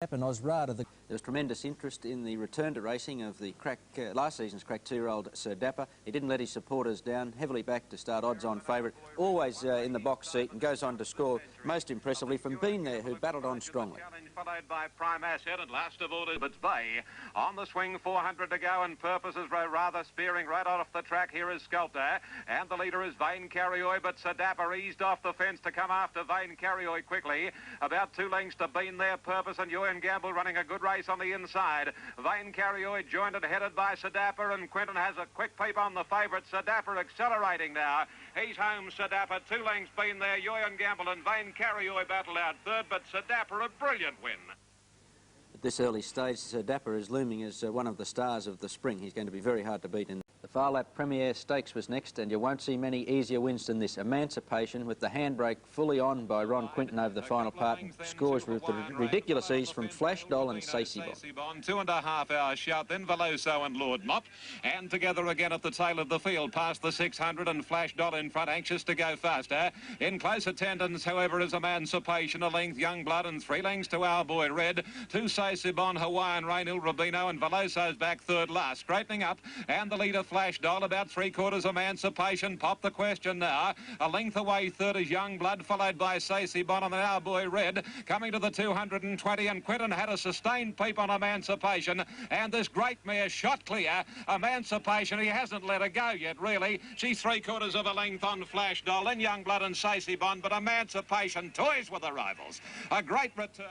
And Osrada. There was tremendous interest in the return to racing of the last season's crack 2-year-old Sir Dapper. He didn't let his supporters down, heavily backed to start, odds-on favourite, always in the box seat, and goes on to score most impressively from Bean there, who battled on strongly. Followed by Prime Asset, and last of all is Bay. On the swing, 400 to go, and Purpose is rather spearing right off the track. Here is Sculptor, and the leader is Vain Carrioy, but Sir Dapper eased off the fence to come after Vain Carrioy quickly. About 2 lengths to Bean there, Purpose and Ewan Gamble running a good race on the inside. Vain Carrioy joined and headed by Sir Dapper, and Quinton has a quick peep on the favourite. Sir Dapper accelerating now. He's home, Sir Dapper. 2 lengths Bean there, Ewan Gamble and Vain Carrioy battle out third, but Sir Dapper a brilliant win. At this early stage, Sir Dapper is looming as one of the stars of the spring. He's going to be very hard to beat in. The Far Lap Premier Stakes was next, and you won't see many easier wins than this. Emancipation, with the handbrake fully on by Ron Quinton over the final part, and scores with the ridiculous ease from Flash Doll and Sacy Bond. 2.5 hour shout, then Veloso and Lord Mop, and together again at the tail of the field, past the 600, and Flash Doll in front, anxious to go faster. In close attendance, however, is Emancipation, a length Young Blood, and 3 lengths to Our Boy Red, 2 Sacy Bond, Hawaiian Rainhill, Rubino, and Veloso's back third last. Straightening up, and the leader Flash Doll, about 3/4 Emancipation. Pop the question now. A length away third is Young Blood, followed by Sacy Bond and Our Boy Red. Coming to the 220, and Quinton had a sustained peep on Emancipation, and this great mare shot clear. Emancipation, he hasn't let her go yet, really. She's 3/4 of a length on Flash Doll, then Young Blood and Sacy Bond, but Emancipation toys with the rivals. A great return.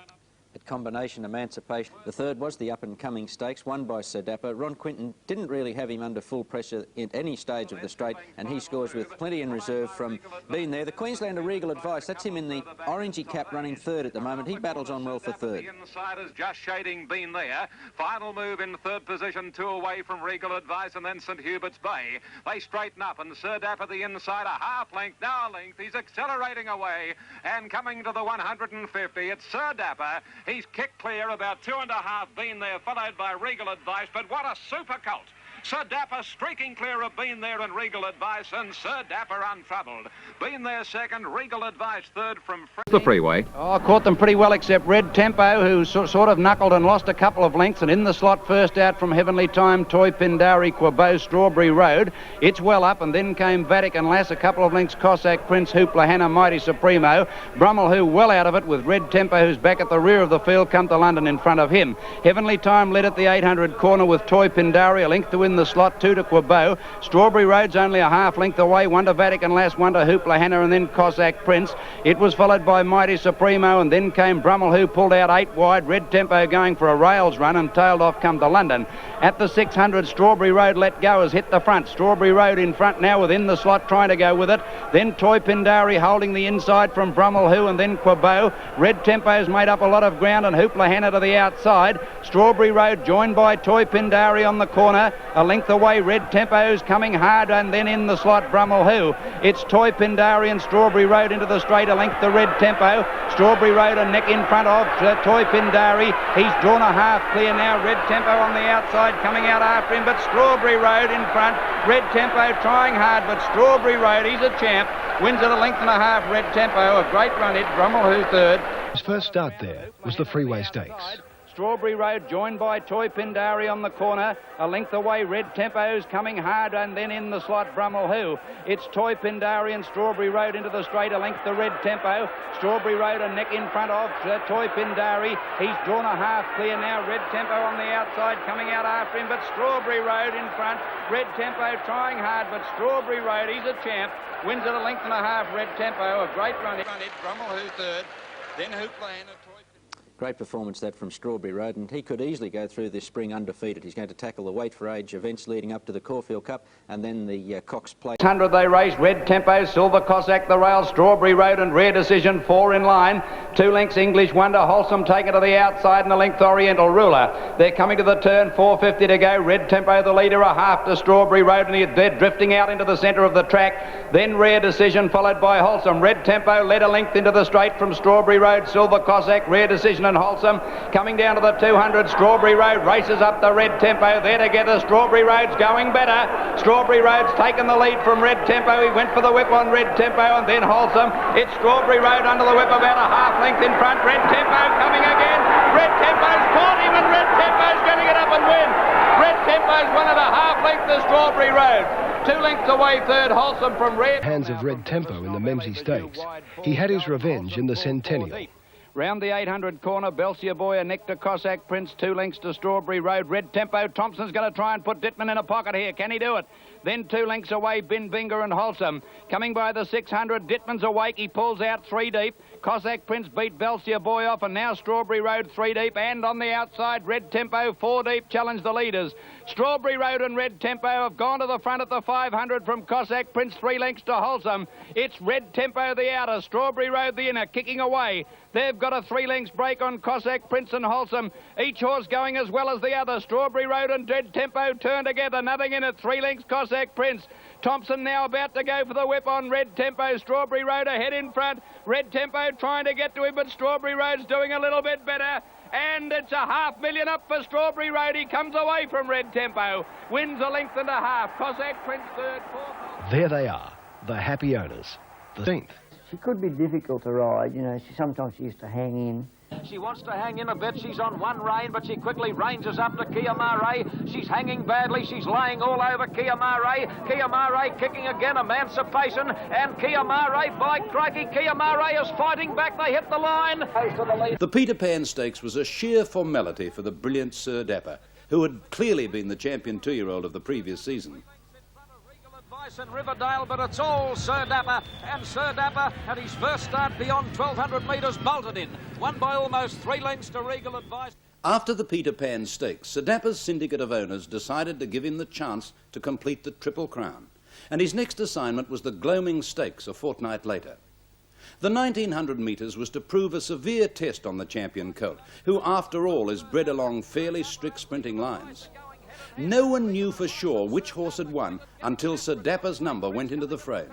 At combination Emancipation, the third was the up-and-coming stakes, won by Sir Dapper. Ron Quinton didn't really have him under full pressure at any stage of the straight, and he scores with plenty in reserve from Bean there. The Queenslander Regal Advice, that's him in the orangey cap running third at the moment. He battles on well for third. The inside is just shading Bean there. Final move in third position, 2 away from Regal Advice, and then St Hubert's Bay. They straighten up, and Sir Dapper the inside, a half length, now a length. He's accelerating away, and coming to the 150, it's Sir Dapper. He's kicked clear, about 2.5 Bean there, followed by Regal Advice, but what a super colt. Sir Dapper streaking clear of Bean there and Regal Advice, and Sir Dapper untroubled. Bean there second, Regal Advice third from the freeway. Oh, caught them pretty well, except Red Tempo, who sort of knuckled and lost a couple of lengths, and in the slot first out from Heavenly Time, Toy Pindari, Quabo, Strawberry Road. It's well up, and then came Vatican Lass, a couple of lengths, Cossack Prince, Hoopla Hannah, Mighty Supremo. Brummel, who well out of it, with Red Tempo, who's back at the rear of the field, come to London in front of him. Heavenly Time led at the 800 corner with Toy Pindari, a length to win the slot, 2 to Quabo. Strawberry Road's only a half length away, 1 to Vatican Lass, 1 to Hoopla Hannah, and then Cossack Prince. It was followed by Mighty Supremo, and then came Brummel, who pulled out 8 wide. Red Tempo going for a rails run and tailed off come to London. At the 600, Strawberry Road let go, has hit the front. Strawberry Road in front now within the slot, trying to go with it. Then Toy Pindari holding the inside from Brummel, who, and then Quabo. Red Tempo's made up a lot of ground, and Hoopla Hannah to the outside. Strawberry Road joined by Toy Pindari on the corner. A length away, Red Tempo's coming hard, and then in the slot, Brummel, who. It's Toy Pindari and Strawberry Road into the straight, a length to Red Tempo. Strawberry Road a neck in front of Toy Pindari. He's drawn a half clear now. Red Tempo on the outside, coming out after him, but Strawberry Road in front. Red Tempo trying hard, but Strawberry Road, he's a champ. Wins at a length and a half, Red Tempo. A great run hit, Brummel, who third. His first start there was the Freeway Stakes. Strawberry Road joined by Toy Pindari on the corner. A length away, Red Tempo's coming hard, and then in the slot, Brummel, who. It's Toy Pindari and Strawberry Road into the straight, a length to Red Tempo. Strawberry Road a neck in front of Toy Pindari. He's drawn a half clear now. Red Tempo on the outside, coming out after him, but Strawberry Road in front. Red Tempo trying hard, but Strawberry Road, he's a champ. Wins at a length and a half, Red Tempo. A great run hit. Brummel, who third. Then Hoopla Hannah. Great performance that from Strawberry Road, and he could easily go through this spring undefeated. He's going to tackle the weight for age events leading up to the Caulfield Cup and then the Cox Plate. 100 they race, Red Tempo, Silver Cossack, the rail, Strawberry Road and Rare Decision, 4 in line. 2 lengths English Wonder, Wholesome taken to the outside, and a length Oriental Ruler. They're coming to the turn, 450 to go. Red Tempo the leader, a half to Strawberry Road, and they're drifting out into the centre of the track. Then Rare Decision followed by Wholesome. Red Tempo led a length into the straight from Strawberry Road, Silver Cossack, Rare Decision and Wholesome. Coming down to the 200, Strawberry Road races up the Red Tempo. There together, Strawberry Road's going better. Strawberry Road's taken the lead from Red Tempo. He went for the whip on Red Tempo and then Wholesome. It's Strawberry Road under the whip, about a half length in front. Red Tempo coming again. Red Tempo's caught him, and Red Tempo's going to get up and win. Red Tempo's won at a half length to Strawberry Road. 2 lengths away third, Wholesome from Red. Hands of Red Tempo in the Memsie Stakes. He had his revenge in the Centennial. Round the 800 corner, Belsier Boy and Nectar Cossack Prince, 2 lengths to Strawberry Road. Red Tempo, Thompson's going to try and put Dittman in a pocket here. Can he do it? Then 2 lengths away, Bin Binger and Wholesome. Coming by the 600, Dittman's awake. He pulls out 3 deep. Cossack Prince beat Belsier Boy off, and now Strawberry Road 3 deep. And on the outside, Red Tempo 4 deep challenge the leaders. Strawberry Road and Red Tempo have gone to the front at the 500 from Cossack Prince, 3 lengths to Wholesome. It's Red Tempo the outer, Strawberry Road the inner, kicking away. They've got a 3 lengths break on Cossack Prince and Wholesome. Each horse going as well as the other. Strawberry Road and Red Tempo turn together. Nothing in it. 3 lengths Cossack Prince. Thompson now about to go for the whip on Red Tempo. Strawberry Road ahead in front. Red Tempo trying to get to him, but Strawberry Road's doing a little bit better. And it's a $500,000 up for Strawberry Road. He comes away from Red Tempo. Wins a length and a half. Cossack Prince third. There they are, the happy owners. The 10th. She could be difficult to ride, you know, sometimes she used to hang in. She wants to hang in a bit. She's on one rein, but she quickly ranges up to Kia Mare. She's hanging badly. She's laying all over Kia Mare. Kia Mare kicking again, Emancipation. And Kia Mare, by crikey, Kia Mare is fighting back. They hit the line. The Peter Pan Stakes was a sheer formality for the brilliant Sir Dapper, who had clearly been the champion 2-year-old of the previous season. In Riverdale, but it's all Sir Dapper, and Sir Dapper at his first start beyond 1,200 metres bolted in, won by almost 3 lengths to Regal Advice. After the Peter Pan Stakes, Sir Dapper's syndicate of owners decided to give him the chance to complete the Triple Crown, and his next assignment was the Gloaming Stakes a fortnight later. The 1,900 metres was to prove a severe test on the champion colt, who after all is bred along fairly strict sprinting lines. No one knew for sure which horse had won until Sir Dapper's number went into the frame.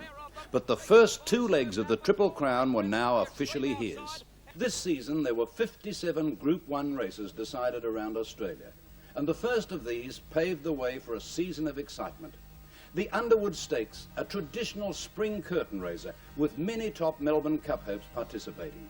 But the first 2 legs of the Triple Crown were now officially his. This season there were 57 Group 1 races decided around Australia, and the first of these paved the way for a season of excitement. The Underwood Stakes, a traditional spring curtain raiser with many top Melbourne Cup hopes participating.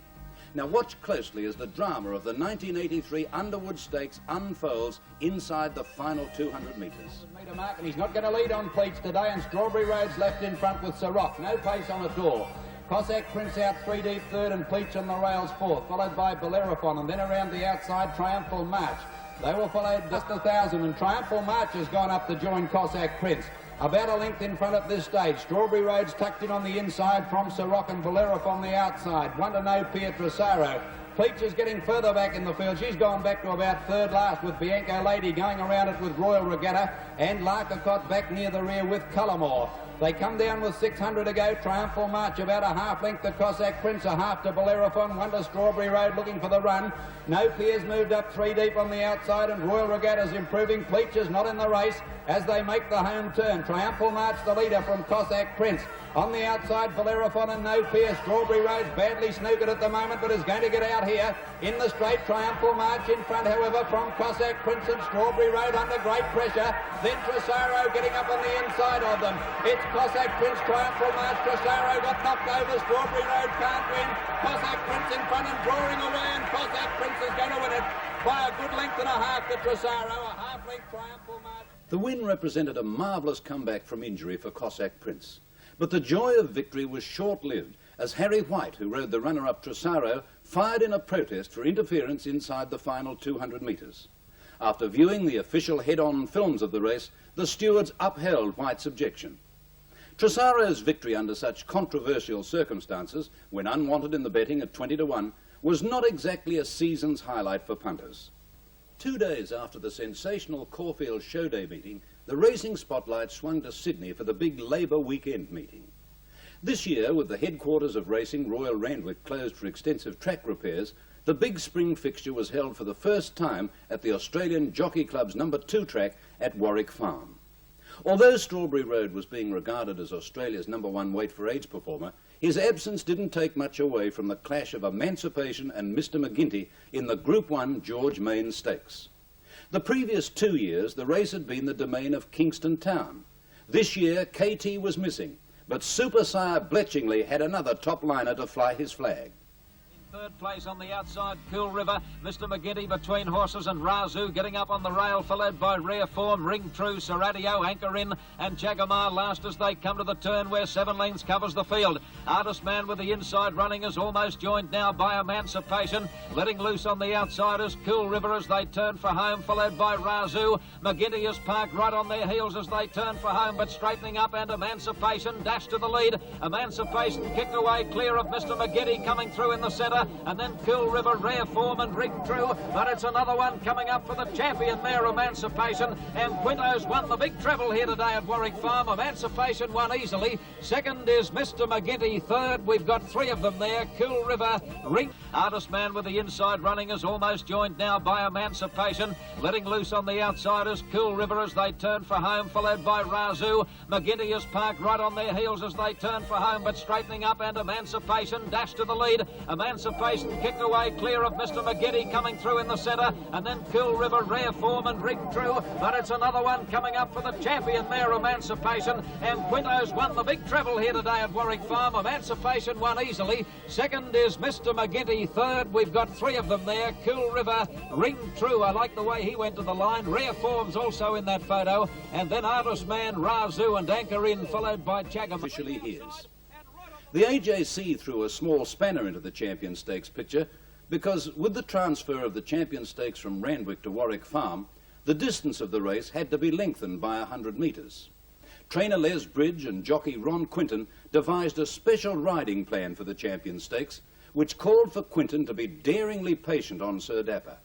Now watch closely as the drama of the 1983 Underwood Stakes unfolds inside the final 200 metres. And he's not going to lead on Pleats today, and Strawberry Road's left in front with Sir Rock. No pace on at all. Cossack Prince out 3 deep third, and Pleats on the rails fourth, followed by Bellerophon, and then around the outside Triumphal March. They will follow just 1,000, and Triumphal March has gone up to join Cossack Prince. About a length in front at this stage. Strawberry Road's tucked in on the inside from Sir Rock and Valeriff on the outside. 1 to no Pietrasaro. Pleach is getting further back in the field. She's gone back to about third last with Bianco Lady going around it with Royal Regatta, and Larkacott back near the rear with Cullimore. They come down with 600 to go. Triumphal March about a half length to Cossack Prince, a half to Bellerophon, 1 to Strawberry Road looking for the run. No Piers moved up 3 deep on the outside, and Royal Regatta's improving. Pleach is not in the race as they make the home turn. Triumphal March the leader from Cossack Prince. On the outside, Bellerophon and No Pierce. Strawberry Road's badly snookered at the moment, but is going to get out here in the straight. Triumphal March in front, however, from Cossack Prince and Strawberry Road under great pressure. Then Tresaro getting up on the inside of them. It's Cossack Prince, Triumphal March. Tresaro got knocked over. Strawberry Road can't win. Cossack Prince in front and drawing away, and Cossack Prince is going to win it by a good length and a half to Tresaro. A half length Triumphal March. The win represented a marvellous comeback from injury for Cossack Prince. But the joy of victory was short-lived as Harry White, who rode the runner-up Tresaro, fired in a protest for interference inside the final 200 metres. After viewing the official head-on films of the race, the stewards upheld White's objection. Tresaro's victory under such controversial circumstances, when unwanted in the betting at 20 to 1, was not exactly a season's highlight for punters. 2 days after the sensational Caulfield Show Day meeting, the racing spotlight swung to Sydney for the big Labour weekend meeting. This year, with the headquarters of racing, Royal Randwick, closed for extensive track repairs, the big spring fixture was held for the first time at the Australian Jockey Club's No. 2 track at Warwick Farm. Although Strawberry Road was being regarded as Australia's No. 1 weight for age performer, his absence didn't take much away from the clash of Emancipation and Mr. McGinty in the Group 1 George Main Stakes. The previous 2 years, the race had been the domain of Kingston Town. This year, KT was missing, but Super Sire Bletchingley had another top liner to fly his flag. Third place on the outside, Cool River. Mr. McGinty between horses and Razoo getting up on the rail, followed by Rare Form, Ring True, Seradio, Anchor In and Jagamar last as they come to the turn where 7 lengths covers the field. Artist Man with the inside running is almost joined now by Emancipation. Letting loose on the outsiders, Cool River as they turn for home, followed by Razoo. McGinty is parked right on their heels as they turn for home, but straightening up, and Emancipation dashed to the lead. Emancipation kicked away clear of Mr. McGinty coming through in the centre, and then Cool River, Rare Form and Ring True, but it's another one coming up for the champion there, Emancipation, and Quinto's won the big treble here today at Warwick Farm. Emancipation won easily. Second is Mr. McGinty. Third, we've got 3 of them there, Cool River, Ring. Artist Man with the inside running is almost joined now by Emancipation. Letting loose on the outsiders, Cool River as they turn for home, followed by Razoo. McGinty is parked right on their heels as they turn for home, but straightening up, and Emancipation dashed to the lead. Emancipation kicked away clear of Mr. McGinty coming through in the centre, and then Cool River, Rare Form and Ring True, but it's another one coming up for the champion there, Emancipation, and Quinto's won the big treble here today at Warwick Farm. Emancipation won easily. Second is Mr. McGinty. Third, we've got 3 of them there, Cool River, Ring True. I like the way he went to the line. Rare Form's also in that photo, and then Artist Man, Razoo and Anchor In, followed by Jagamar. Officially his. The AJC threw a small spanner into the Champion Stakes picture because with the transfer of the Champion Stakes from Randwick to Warwick Farm, the distance of the race had to be lengthened by 100 metres. Trainer Les Bridge and jockey Ron Quinton devised a special riding plan for the Champion Stakes, which called for Quinton to be daringly patient on Sir Dapper.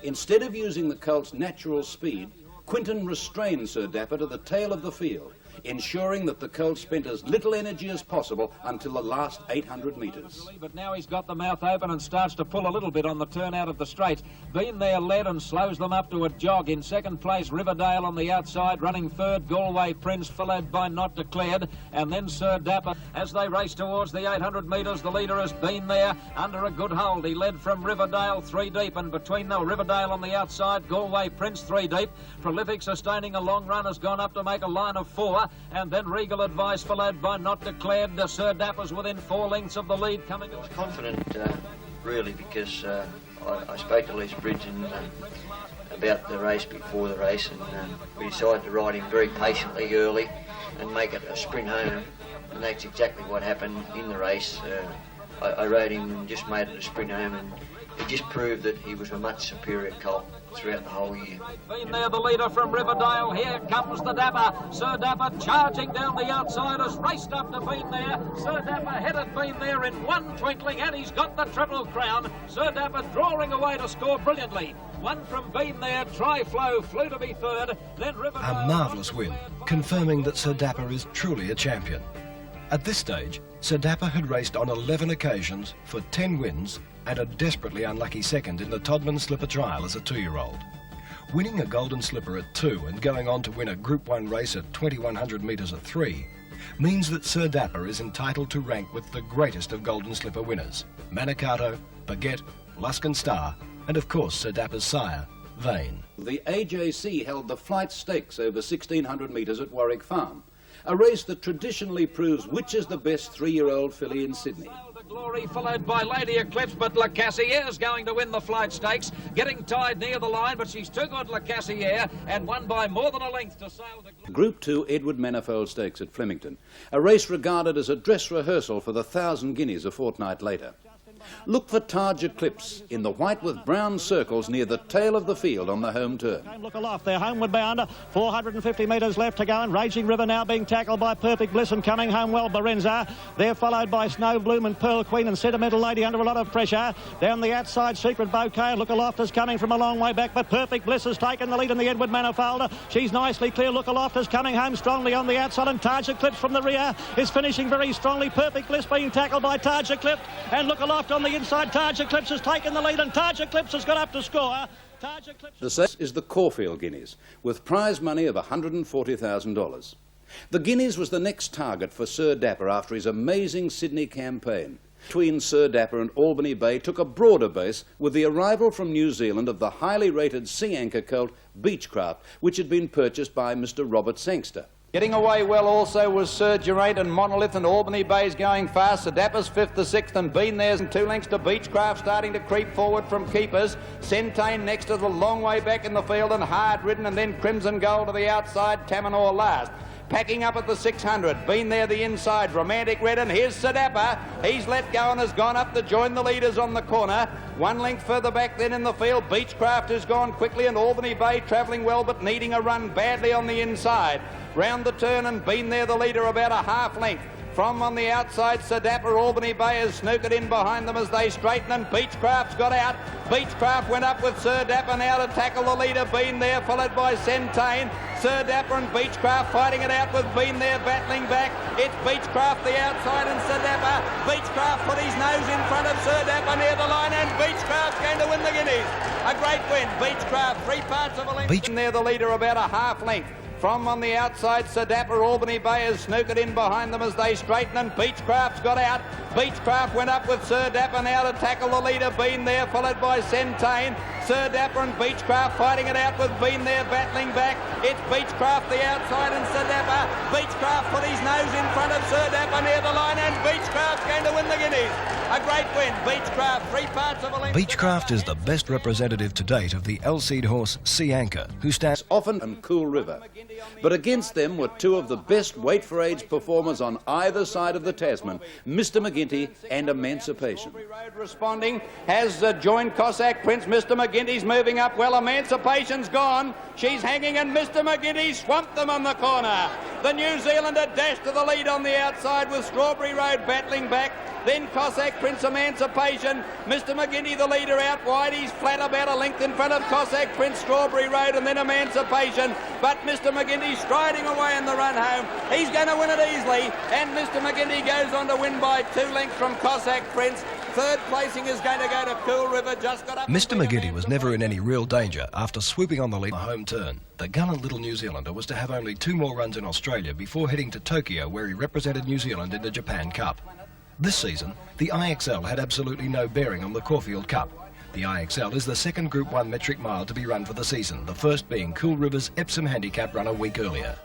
Instead of using the colt's natural speed, Quinton restrained Sir Dapper to the tail of the field, ensuring that the colt spent as little energy as possible until the last 800 metres. But now he's got the mouth open and starts to pull a little bit on the turn out of the straight. Been there led and slows them up to a jog. In second place, Riverdale on the outside, running third, Galway Prince, followed by Not Declared, and then Sir Dapper. As they race towards the 800 metres, the leader has been there under a good hold. He led from Riverdale 3 deep, and between the Riverdale on the outside, Galway Prince 3 deep. Prolific sustaining a long run has gone up to make a line of 4. And then Regal Advice, followed by Not Declared. Sir Dapper's within 4 lengths of the lead coming. I was confident, really, because I spoke to Les Bridge about the race before the race, and we decided to ride him very patiently early and make it a sprint home, and that's exactly what happened in the race. I rode him and just made it a sprint home, and it just proved that he was a much superior colt throughout the whole year. Been there, the leader from Riverdale. Here comes the Dapper. Sir Dapper charging down the outside, has raced up to Been There. Sir Dapper headed Been There in one twinkling, and he's got the Triple Crown. Sir Dapper drawing away to score brilliantly. One from Been There, Tri-Flow flew to be third, then Riverdale. A marvellous win, confirming that Sir Dapper is truly a champion. At this stage, Sir Dapper had raced on 11 occasions for 10 wins and a desperately unlucky second in the Todman Slipper Trial as a 2-year-old. Winning a Golden Slipper at 2 and going on to win a Group 1 race at 2100 metres at 3 means that Sir Dapper is entitled to rank with the greatest of Golden Slipper winners, Manicato, Baguette, Luskin Star, and of course Sir Dapper's sire, Vane. The AJC held the Flight Stakes over 1600 metres at Warwick Farm, a race that traditionally proves which is the best 3-year-old filly in Sydney. Glory followed by Lady Eclipse, but La Cassière's going to win the Flight Stakes, getting tied near the line, but she's too good, La Cassière, and won by more than a length to sail to Group 2 Edward Manifold Stakes at Flemington, a race regarded as a dress rehearsal for the 1,000 guineas a fortnight later. Look for Taj Eclipse in the white with brown circles near the tail of the field on the home turn. Look aloft, they're homeward bound, 450 metres left to go, and Raging River now being tackled by Perfect Bliss and coming home well, Barenza. They're followed by Snow Bloom and Pearl Queen and Sentimental Lady under a lot of pressure. Down the outside, Secret Bouquet, Look Aloft is coming from a long way back, but Perfect Bliss has taken the lead in the Edward Manifold. She's nicely clear. Look Aloft is coming home strongly on the outside, and Taj Eclipse from the rear is finishing very strongly. Perfect Bliss being tackled by Taj Eclipse, and Look Aloft on the inside. Taj Eclipse has taken the lead, and Taj Eclipse has got up to score. The stakes is the Caulfield Guineas, with prize money of $140,000. The Guineas was the next target for Sir Dapper after his amazing Sydney campaign. Between Sir Dapper and Albany Bay took a broader base with the arrival from New Zealand of the highly rated sea anchor colt Beechcraft, which had been purchased by Mr. Robert Sangster. Getting away well also was Sir Geraint and Monolith, and Albany Bay's going fast. Sir Dapper's 5th to 6th and Been There's 2 lengths to Beechcraft, starting to creep forward from keepers. Centane next is a long way back in the field and hard ridden, and then Crimson Gold to the outside, Tamanor last. Packing up at the 600, Been There the inside, Romantic Red, and here's Sir Dapper. He's let go and has gone up to join the leaders on the corner. 1 length further back then in the field, Beechcraft has gone quickly, and Albany Bay travelling well but needing a run badly on the inside. Round the turn and Been There the leader about a half length. From on the outside, Sir Dapper, Albany Bay has snookered in behind them as they straighten, and Beechcraft's got out. Beechcraft went up with Sir Dapper now to tackle the leader, Been There, followed by Centane. Sir Dapper and Beechcraft fighting it out with Been There battling back. It's Beechcraft the outside and Sir Dapper. Beechcraft put his nose in front of Sir Dapper near the line, and Beechcraft's going to win the Guineas. A great win. Beechcraft, 3 parts of a length. Been There the leader about a half length. From on the outside, Sir Dapper, Albany Bay has snookered in behind them as they straighten, and Beechcraft's got out. Beechcraft went up with Sir Dapper now to tackle the leader, Been There, followed by Centane. Sir Dapper and Beechcraft fighting it out with Been There battling back. It's Beechcraft the outside and Sir Dapper. Beechcraft put his nose in front of Sir Dapper near the line, and Beechcraft's going to win the Guineas. A great win. Beechcraft, 3 parts of a length. Beechcraft is the best representative to date of the L-seed horse Sea Anchor, who stands Often and Cool River. But against them were 2 of the best weight-for-age performers on either side of the Tasman, Mr. McGinty and Emancipation. Responding has joined Cossack Prince. Mr. McGinty's moving up well. Emancipation's gone. She's hanging, and Mr. McGinty swamped them on the corner. The New Zealander dashed to the lead on the outside with Strawberry Road battling back. Then Cossack Prince, Emancipation. Mr. McGinty the leader out wide. He's flat about a length in front of Cossack Prince, Strawberry Road, and then Emancipation. But Mr. McGinty striding away in the run home. He's going to win it easily, and Mr. McGinty goes on to win by 2 lengths from Cossack Prince. 3rd placing is going to go to Cool River. Just got up. Mr. McGinty was never in any real danger after swooping on the lead on the home turn. The gallant little New Zealander was to have only 2 more runs in Australia before heading to Tokyo, where he represented New Zealand in the Japan Cup. This season, the IXL had absolutely no bearing on the Caulfield Cup. The IXL is the 2nd Group 1 metric mile to be run for the season, the first being Cool River's Epsom handicap run a week earlier.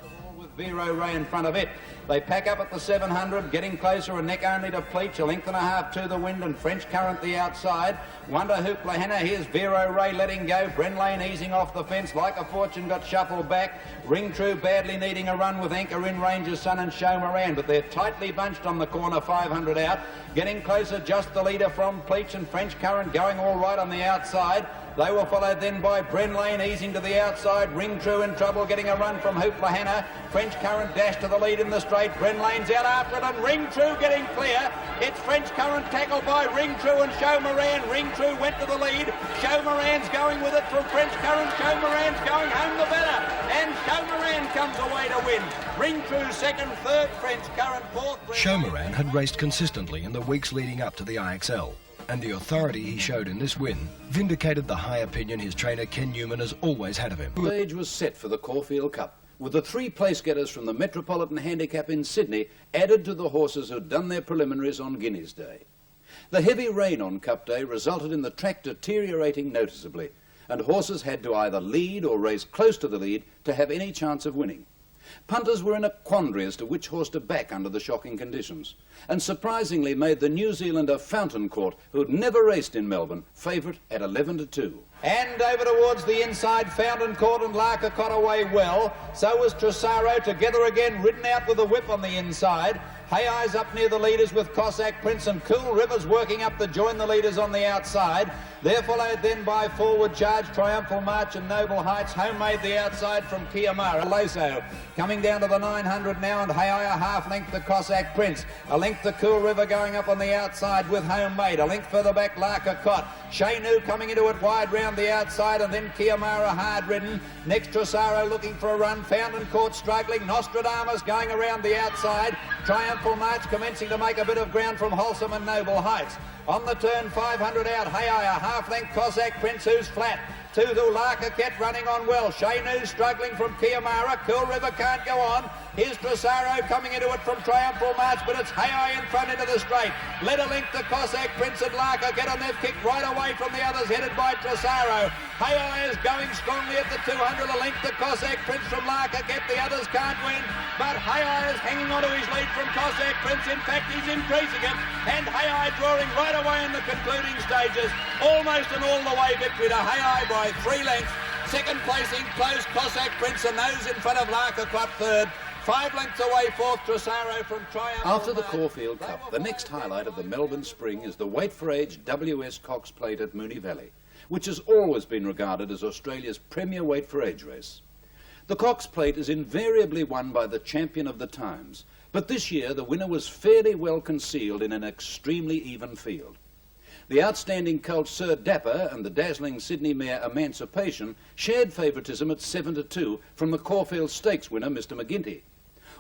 Vero Ray in front of it. They pack up at the 700, getting closer, a neck only to Pleach, a length and a half to the wind, and French Current the outside. Wonder Hoopla Hannah, here's Vero Ray letting go. Bren Lane easing off the fence. Like a Fortune got shuffled back. Ring True badly needing a run with Anchor in, Ranger's Son and Show Moran, but they're tightly bunched on the corner, 500 out. Getting closer, just the leader from Pleach, and French Current going all right on the outside. They were followed then by Bren Lane easing to the outside. Ring True in trouble, getting a run from Hoopla Hannah. French Current dash to the lead in the straight. Bren Lane's out after it, and Ring True getting clear. It's French Current tackled by Ring True and Show Moran. Ring True went to the lead. Show Moran's going with it from French Current. Show Moran's going home the better, and Show Moran comes away to win. Ring True 2nd, 3rd French Current 4th. Show Moran had raced consistently in the weeks leading up to the IXL, and the authority he showed in this win vindicated the high opinion his trainer Ken Newman has always had of him. The stage was set for the Caulfield Cup, with the 3 place-getters from the Metropolitan Handicap in Sydney added to the horses who'd done their preliminaries on Guineas Day. The heavy rain on Cup Day resulted in the track deteriorating noticeably, and horses had to either lead or race close to the lead to have any chance of winning. Punters were in a quandary as to which horse to back under the shocking conditions, and surprisingly made the New Zealander Fountain Court, who'd never raced in Melbourne, favourite at 11-2. And over towards the inside, Fountain Court and Larker caught away well. So was Tressaro, together again, ridden out with a whip on the inside. Hay Eyes up near the leaders with Cossack Prince, and Cool Rivers working up to join the leaders on the outside. They're followed then by Forward Charge, Triumphal March and Noble Heights. Homemade the outside from Kiamara. Loso coming down to the 900 now, and Hay Eye a half length to Cossack Prince. A length to Cool River going up on the outside with Homemade. A length further back, Larker Cott. Shanu coming into it wide round the outside, and then Kiamara hard ridden. Next Tressaro looking for a run. Fountain Court struggling. Nostradamus going around the outside. Triumphal March commencing to make a bit of ground from Wholesome and Noble Heights. On the turn, 500 out, Hay Eye a half length, Cossack Prince, who's flat. Tulaka kept running on well. Shainu struggling from Kiamara. Cool River can't go on. Here's Trasaro coming into it from Triumphal March, but it's Hayai in front into the straight. Let a link to Cossack, Prince and Larka get on. They've kicked right away from the others, headed by Trasaro. Hayai is going strongly at the 200. A link to Cossack, Prince from Larka get. The others can't win, but Hayai is hanging on to his lead from Cossack Prince. In fact, he's increasing it, and Hayai drawing right away in the concluding stages. Almost an all-the-way victory to Hayai by 3 lengths. Second placing close Cossack Prince, and those in front of Larka Club third. 5 lengths away fourth, Trasaro from Triumph. After the Caulfield Cup, the next highlight of the Melbourne Spring is the weight for age WS Cox Plate at Moonee Valley, which has always been regarded as Australia's premier weight for age race. The Cox Plate is invariably won by the champion of the times, but this year the winner was fairly well concealed in an extremely even field. The outstanding colt Sir Dapper and the dazzling Sydney mare Emancipation shared favouritism at 7-2 from the Caulfield Stakes winner Mr McGinty.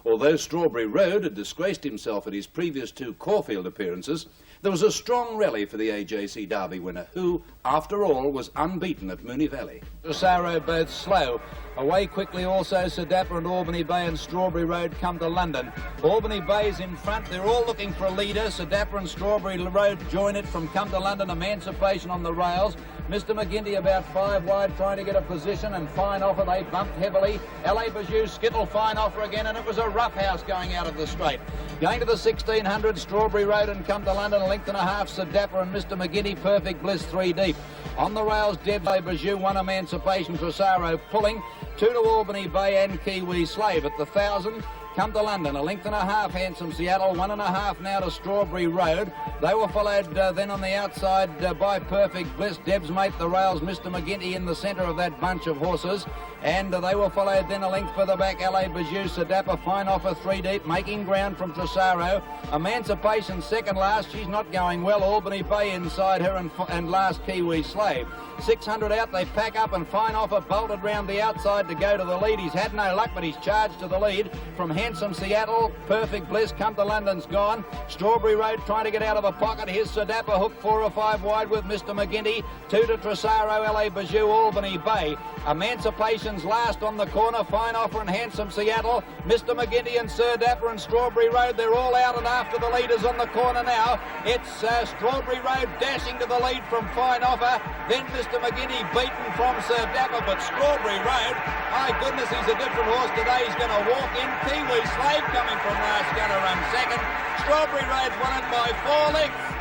Although Strawberry Road had disgraced himself at his previous 2 Caulfield appearances, there was a strong rally for the AJC Derby winner, who, after all, was unbeaten at Moonee Valley. Trasaro both slow. Away quickly also Sir Dapper and Albany Bay and Strawberry Road come to London. Albany Bay's in front. They're all looking for a leader. Sir Dapper and Strawberry Road join it from come to London. Emancipation on the rails. Mr McGinty about 5 wide trying to get a position, and fine offer. They bumped heavily. LA Bijou Skittle fine offer again, and it was a rough house going out of the straight. Going to the 1600, Strawberry Road and come to London, a length and a half. Sir Dapper and Mr McGinty, Perfect Bliss 3 deep. On the rails, LA Bijou, 1 Emancipation, Trasaro pulling. 2 to Albany Bay and Kiwi Slave at the 1000. Come to London, a length and a half, Handsome Seattle, 1.5 now to Strawberry Road. They were followed then on the outside by Perfect Bliss, Deb's mate, the rails, Mr McGinty in the centre of that bunch of horses. And they were followed then a length further back, LA Bijou, Sir Dapper, fine offer 3 deep, making ground from Trasaro. Emancipation second last, she's not going well. Albany Bay inside her and last Kiwi Slave. 600 out, they pack up and fine offer bolted round the outside to go to the lead. He's had no luck, but he's charged to the lead from Handsome Seattle. Perfect Bliss, come to London's gone. Strawberry Road trying to get out of a pocket. Here's Sir Dapper, hooked 4 or 5 wide with Mr McGinty. 2 to Trasaro, LA Bijou, Albany Bay. Emancipation's last on the corner, fine offer and Handsome Seattle. Mr McGinty and Sir Dapper and Strawberry Road, they're all out and after the leaders on the corner now. It's Strawberry Road dashing to the lead from fine offer. Then Mr McGinty beaten from Sir Dapper, but Strawberry Road, my goodness, he's a different horse today. He's going to walk in. Kiwi Slave coming from last, going to run second. Strawberry Road's won it by 4 lengths.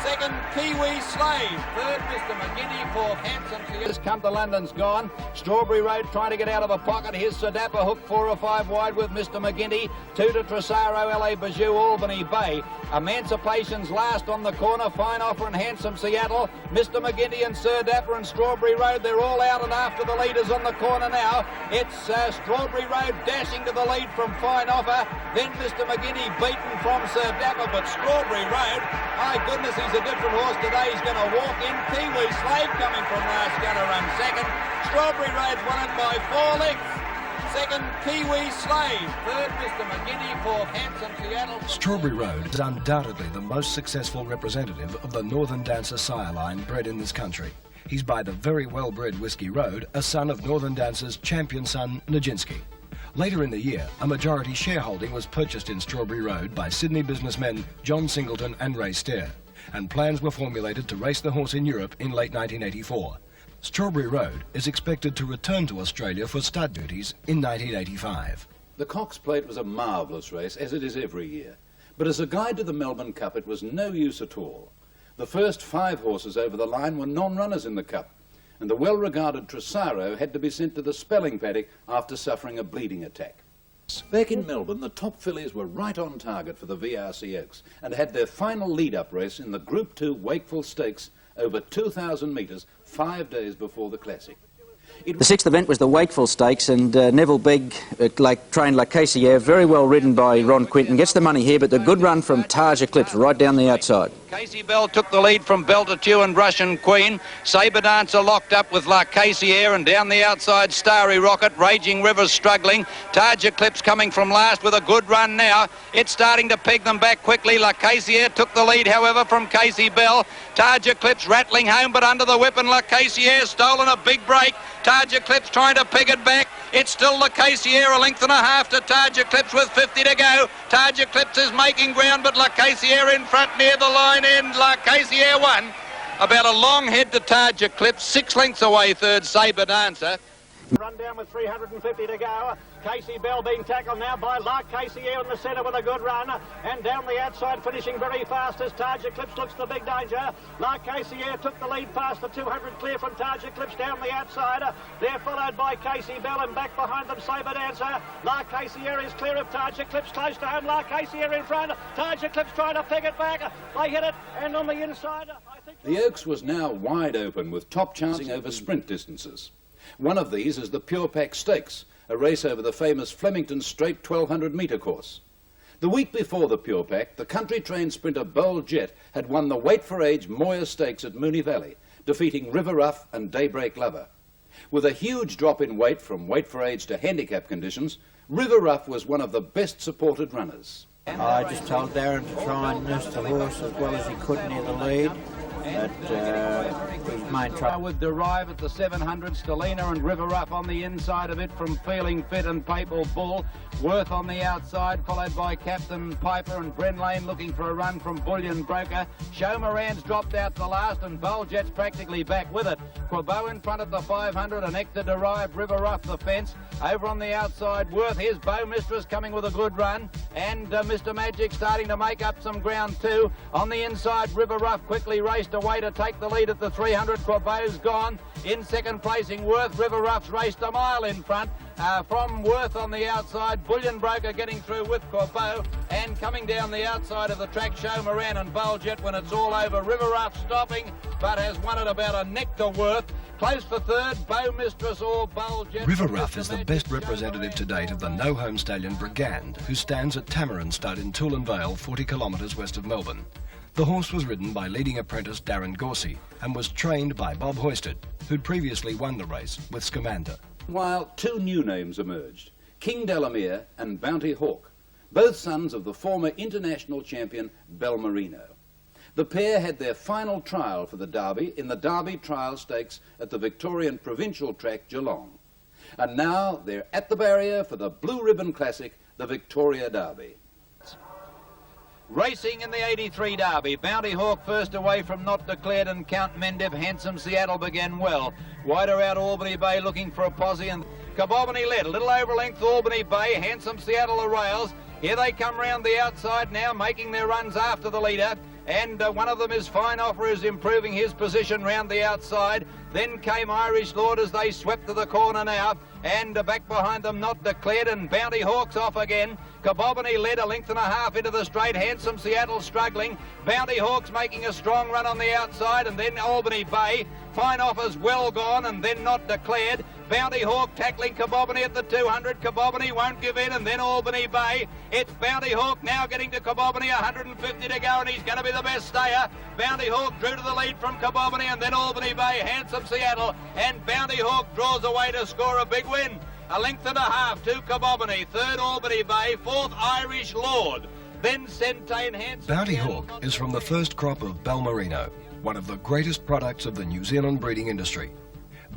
Second, Kiwi Slave. Third, Mr McGinty. Fourth, Handsome Seattle. Come to London's gone. Strawberry Road trying to get out of a pocket. Here's Sir Dapper, hooked 4 or 5 wide with Mr McGinty. 2 to Trasaro, LA Bijou, Albany Bay. Emancipation's last on the corner, fine offer and Handsome Seattle. Mr McGinty and Sir Dapper and Strawberry Road, they're all out and after the leaders on the corner now. It's Strawberry Road dashing to the lead from fine offer. Then Mr McGinty beaten from Sir Dapper, but Strawberry Road, my goodness, he's a different horse today. He's going to walk in. Kiwi Slave coming from last, going to run second. Strawberry Road's won it by 4 lengths. Second, Kiwi Slave. Third, Mr McGinty. Fourth, Handsome Seattle. Strawberry Road is undoubtedly the most successful representative of the Northern Dancer sire line bred in this country. He's by the very well-bred Whiskey Road, a son of Northern Dancer's champion son, Nijinsky. Later in the year, a majority shareholding was purchased in Strawberry Road by Sydney businessmen John Singleton and Ray Stair, and plans were formulated to race the horse in Europe in late 1984. Strawberry Road is expected to return to Australia for stud duties in 1985. The Cox Plate was a marvellous race, as it is every year. But as a guide to the Melbourne Cup, it was no use at all. The first 5 horses over the line were non-runners in the Cup, and the well-regarded Trasaro had to be sent to the spelling paddock after suffering a bleeding attack. Back in Melbourne, the top fillies were right on target for the VRC Oaks and had their final lead-up race in the Group 2 Wakeful Stakes over 2,000 metres 5 days before the Classic. The sixth event was the Wakeful Stakes, and Neville Begg, trained La Cassière, very well ridden by Ron Quinton, gets the money here, but the good run from Taj Eclipse right down the outside. Casey Bell took the lead from Beltatue and Russian Queen. Sabre Dancer locked up with La Cassière, and down the outside Starry Rocket. Raging River's struggling. Taj Eclipse coming from last with a good run now. It's starting to peg them back quickly. La Cassière took the lead, however, from Casey Bell. Taj Eclipse rattling home, but under the whip, and La Cassière stolen a big break. Taj Eclipse trying to peg it back. It's still La Cassière, a length and a half to Taj Eclipse with 50 to go. Taj Eclipse is making ground, but La Cassière in front near the line end. La Cassière won. About a long head to Taj Eclipse, 6 lengths away, third Sabre Dancer. Run down with 350 to go. Casey Bell being tackled now by La Cassière in the centre with a good run. And down the outside, finishing very fast as Taj Eclipse looks the big danger. La Cassière took the lead past the 200 clear from Taj Eclipse down the outside. They're followed by Casey Bell, and back behind them Sabre Dancer. La Cassière is clear of Taj Eclipse, close to home. La Cassière in front. Taj Eclipse trying to peg it back. They hit it, and on the inside, I think... The Oaks was now wide open with top chancing over sprint distances. One of these is the Pure Pack Stakes, a race over the famous Flemington Straight 1200-metre course. The week before the Pure Pack, the country-trained sprinter Bold Jet had won the Weight for Age Moir Stakes at Moonee Valley, defeating River Rough and Daybreak Lover. With a huge drop in weight from Weight for Age to handicap conditions, River Rough was one of the best supported runners. I just told Darren to try and nurse the horse as well as he could near the lead. But his main trouble would derive at the 700. Stellina and River Rough on the inside of it from Feeling Fit and Papal Bull. Worth on the outside, followed by Captain Piper, and Bren Lane looking for a run from Bullion Broker. Show Moran's dropped out the last, and Boljet's practically back with it. Quebeau in front at the 500, and Hector Derive, River Rough the fence. Over on the outside, Worth, here's Bow Mistress coming with a good run, and Mr. Magic starting to make up some ground too. On the inside, River Rough quickly raced away to take the lead at the 300. Quebeau's gone. In second placing, Worth. River Rough's raced a mile in front. From Worth on the outside, Bullion Broker getting through with Quebeau, and coming down the outside of the track, Show Moran and Boljet when it's all over. River Rough stopping, but has won it about a neck to Worth. Close for third, Bow Mistress or Boljet. River Rough is the best representative to date of the no-home stallion Brigand, who stands at Tamarin Stud in Toolern Vale, 40 kilometres west of Melbourne. The horse was ridden by leading apprentice Darren Gorsey and was trained by Bob Hoisted, who'd previously won the race with Scamander. While 2 new names emerged, King Delamere and Bounty Hawk, both sons of the former international champion Belmarino. The pair had their final trial for the Derby in the Derby Trial Stakes at the Victorian Provincial Track, Geelong. And now they're at the barrier for the Blue Ribbon Classic, the Victoria Derby. Racing in the 83 Derby, Bounty Hawk first away from Not Declared, and Count Mendev. Handsome Seattle began well. Wider out Albany Bay looking for a posse, and Cabobany led. A little over length Albany Bay, Handsome Seattle the rails. Here they come round the outside now, making their runs after the leader. And one of them is Fine Offer, who's improving his position round the outside. Then came Irish Lord as they swept to the corner now. And back behind them, Not Declared, and Bounty Hawk's off again. Cabobany led a length and a half into the straight. Handsome Seattle struggling. Bounty Hawk's making a strong run on the outside, and then Albany Bay. Fine Offer's well gone, and then Not Declared. Bounty Hawk tackling Cabobany at the 200. Cabobany won't give in, and then Albany Bay. It's Bounty Hawk now getting to Cabobany, 150 to go, and he's going to be the best stayer. Bounty Hawk drew to the lead from Cabobany, and then Albany Bay, Handsome Seattle, and Bounty Hawk draws away to score a big win. A length and a half to Cabobany, third Albany Bay, fourth Irish Lord, then Centane Handsome. Bounty Hawk is from the first crop of Belmarino, one of the greatest products of the New Zealand breeding industry.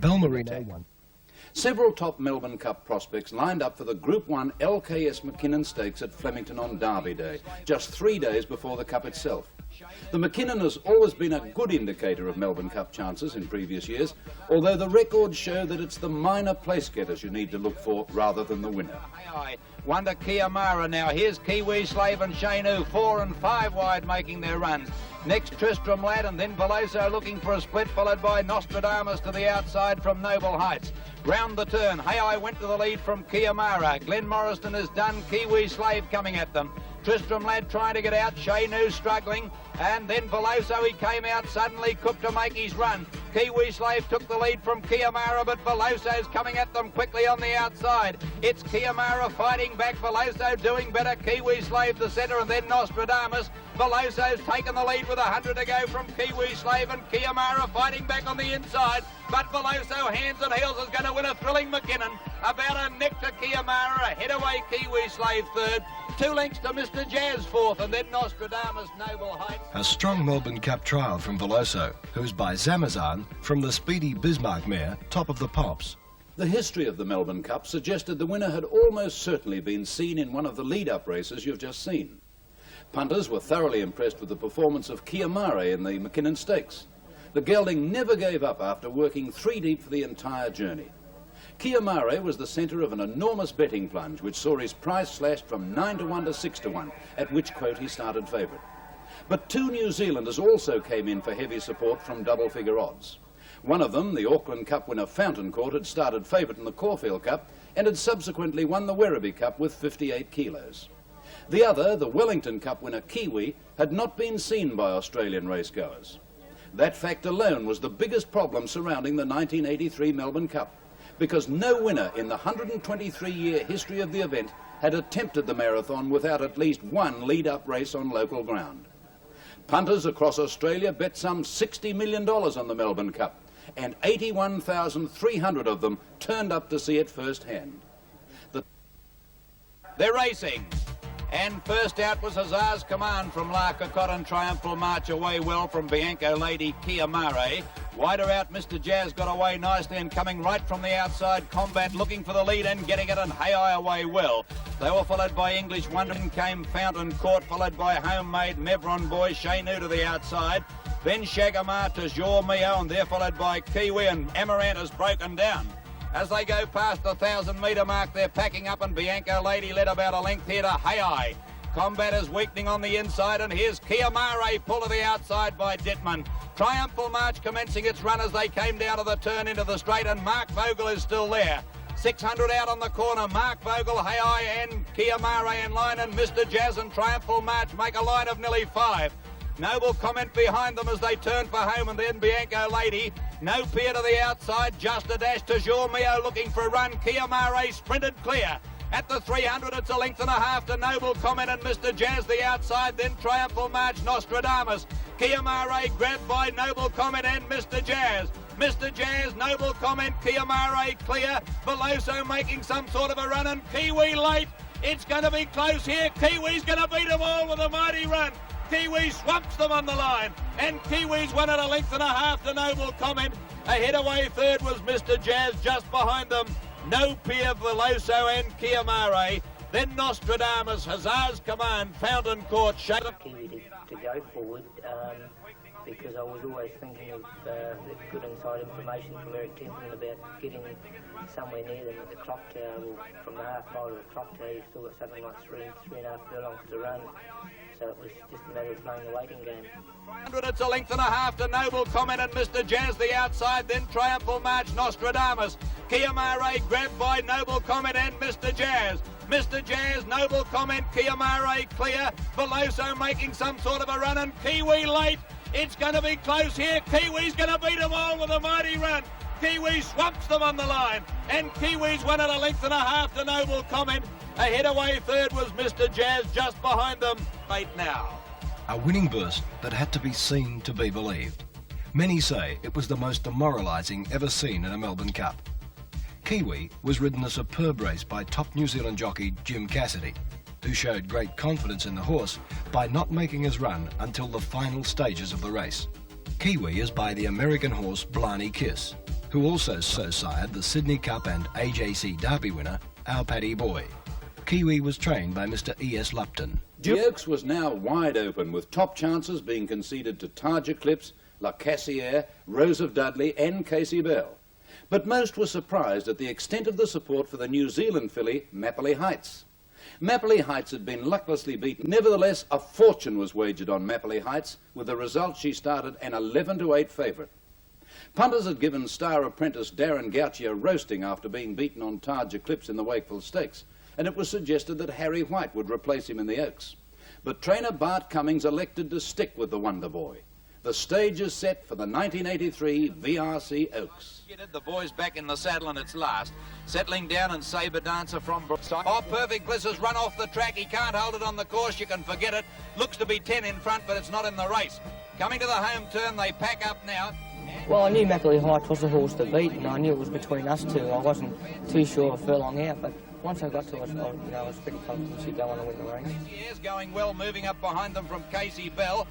Belmarino won. Several top Melbourne Cup prospects lined up for the Group 1 LKS McKinnon Stakes at Flemington on Derby Day, just 3 days before the Cup itself. The McKinnon has always been a good indicator of Melbourne Cup chances in previous years, although the records show that it's the minor place getters you need to look for rather than the winner. Wonder Kiamara now. Here's Kiwi Slave and Shainu, 4 and 5 wide, making their runs. Next Tristram Lad, and then Veloso looking for a split, followed by Nostradamus to the outside from Noble Heights. Round the turn, Hey I went to the lead from Kiamara. Glenn Morrison is done, Kiwi Slave coming at them. Tristram Lad trying to get out, Shay News struggling, and then Veloso, he came out suddenly, Cook to make his run. Kiwi Slave took the lead from Kiamara, but Veloso's coming at them quickly on the outside. It's Kiamara fighting back, Veloso doing better, Kiwi Slave the centre, and then Nostradamus. Veloso's taken the lead with 100 to go from Kiwi Slave, and Kiamara fighting back on the inside, but Veloso hands and heels is going to win a thrilling McKinnon. About a neck to Kiamara, ahead away Kiwi Slave third, 2 lengths to Mr. Jazz fourth, and then Nostradamus Noble Heights. A strong Melbourne Cup trial from Veloso, who's by Zamazan from the speedy Bismarck mare, Top of the Pops. The history of the Melbourne Cup suggested the winner had almost certainly been seen in one of the lead-up races you've just seen. Punters were thoroughly impressed with the performance of Kiamara in the McKinnon Stakes. The gelding never gave up after working 3 deep for the entire journey. Kiamara was the centre of an enormous betting plunge which saw his price slashed from 9 to 1 to 6 to 1, at which quote he started favourite. But 2 New Zealanders also came in for heavy support from double-figure odds. One of them, the Auckland Cup winner Fountain Court, had started favourite in the Caulfield Cup and had subsequently won the Werribee Cup with 58 kilos. The other, the Wellington Cup winner Kiwi, had not been seen by Australian racegoers. That fact alone was the biggest problem surrounding the 1983 Melbourne Cup, because no winner in the 123-year history of the event had attempted the marathon without at least 1 lead-up race on local ground. Punters across Australia bet some $60 million on the Melbourne Cup, and 81,300 of them turned up to see it firsthand. They're racing. And first out was Hussar's Command from La Cocotte, Triumphal March away well from Bianco Lady Kiamara. Wider out, Mr. Jazz got away nicely, and coming right from the outside, Combat looking for the lead and getting it, and Hay away well. They were followed by English Wonder, and came Fountain Court, followed by Homemade, Mevron Boy, Shanu to the outside. Then Shagamar to Jour Mio, and they're followed by Kiwi, and Amaranth has broken down. As they go past the 1,000-metre mark, they're packing up, and Bianco Lady led about a length here to Hay. Combat is weakening on the inside, and here's Kiamara pull to the outside by Dittman. Triumphal March commencing its run as they came down to the turn into the straight, and Mark Vogel is still there. 600 out on the corner, Mark Vogel, Hay and Kiamara in line, and Mr. Jazz and Triumphal March make a line of nearly 5. Noble Comment behind them as they turn for home, and then Bianco Lady. No Pier to the outside, just a dash to Jour Mio looking for a run. Kiamara sprinted clear. At the 300, it's a length and a half to Noble Comment and Mr. Jazz the outside, then Triumphal March, Nostradamus. Kiamara grabbed by Noble Comment and Mr. Jazz. Mr. Jazz, Noble Comment, Kiamara clear. Veloso making some sort of a run, and Kiwi late. It's going to be close here. Kiwi's going to beat them all with a mighty run. Kiwi swamps them on the line, and Kiwis won at a length and a half to Noble Comment. Ahead away third was Mr. Jazz, just behind them No Pier, Veloso and Kiamara. Then Nostradamus, Hussar's Command, Fountain Court, Kiwi to go forward because I was always thinking of the good inside information from Eric Templeman about getting somewhere near them at the clock tower. Well, from the half mile to the clock tower, you've still got something like three and a half furlongs to run. So it was just a matter of playing the waiting game. 100, it's a length and a half to Noble Comment and Mr. Jazz the outside, then Triumphal March, Nostradamus. Kiamara grabbed by Noble Comment and Mr. Jazz. Mr. Jazz, Noble Comment, Kiamara clear. Veloso making some sort of a run, and Kiwi late. It's going to be close here. Kiwi's going to beat them all with a mighty run. Kiwi swamps them on the line, and Kiwis won at a length and a half to Noble Comment. Ahead away third was Mr. Jazz, just behind them. 8 now. A winning burst that had to be seen to be believed. Many say it was the most demoralising ever seen in a Melbourne Cup. Kiwi was ridden a superb race by top New Zealand jockey Jim Cassidy, who showed great confidence in the horse by not making his run until the final stages of the race. Kiwi is by the American horse Blarney Kiss, who also so-sired the Sydney Cup and AJC Derby winner, Our Paddy Boy. Kiwi was trained by Mr. E.S. Lupton. The Oaks was now wide open, with top chances being conceded to Taj Eclipse, La Cassière, Rose of Dudley and Casey Bell. But most were surprised at the extent of the support for the New Zealand filly, Mapley Heights. Mapley Heights had been lucklessly beaten. Nevertheless, a fortune was wagered on Mapley Heights, with the result she started an 11-8 favourite. Punters had given star apprentice Darren Gauchi a roasting after being beaten on Taj Eclipse in the Wakefield Stakes, and it was suggested that Harry White would replace him in the Oaks. But trainer Bart Cummings elected to stick with the Wonder Boy. The stage is set for the 1983 VRC Oaks. The boy's back in the saddle and it's last. Settling down and Sabre Dancer from Brookside. Oh, Perfect Bliss has run off the track. He can't hold it on the course. You can forget it. Looks to be 10 in front, but it's not in the race. Coming to the home turn, they pack up now. Well, I knew Mapley Heights was the horse to beat, and I knew it was between us two. I wasn't too sure of a furlong out, but once I got to it, I was pretty confident she'd go on and win the race. Yes, going well, moving up behind them from Casey Bell.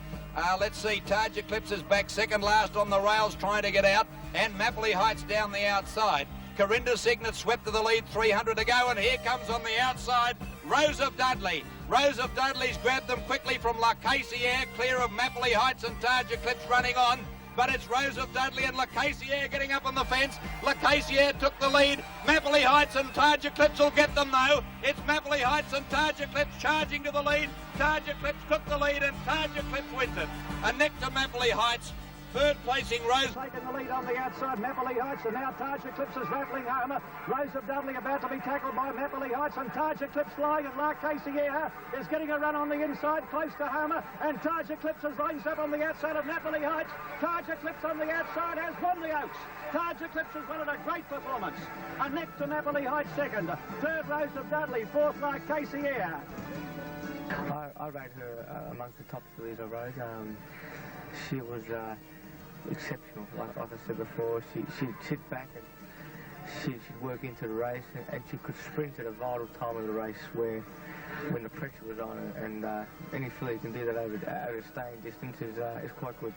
Let's see, Taj Eclipse is back second last on the rails trying to get out, and Mapley Heights down the outside. Corinda Signet swept to the lead, 300 to go, and here comes on the outside Rose of Dudley. Rose of Dudley's grabbed them quickly from La Cassiere, clear of Mapley Heights and Taj Eclipse running on. But it's Rose of Dudley and La Cassiere getting up on the fence. La Cassiere took the lead. Mapley Heights and Taj Eclipse will get them though. It's Mapley Heights and Taj Eclipse charging to the lead. Taj Eclipse took the lead and Taj Eclipse wins it. And next to Mapley Heights, third placing Rose. Taking the lead on the outside, Mapley Heights, and now Taj Eclipse is rattling home. Rose of Dudley about to be tackled by Mapley Heights, and Taj Eclipse flying, and La Cassiere is getting a run on the inside, close to Homer, and Taj Eclipse is raised up on the outside of Mapley Heights. Taj Eclipse on the outside has won the Oaks. Taj Eclipse has won it a great performance. And next to Mapley Heights second, third Rose of Dudley, fourth La Cassiere. I rate her amongst the top fillies I rode. She was exceptional, like I said before. She'd sit back and she'd work into the race, and she could sprint at a vital time of the race when the pressure was on, and any filly can do that over a staying distance is quite good.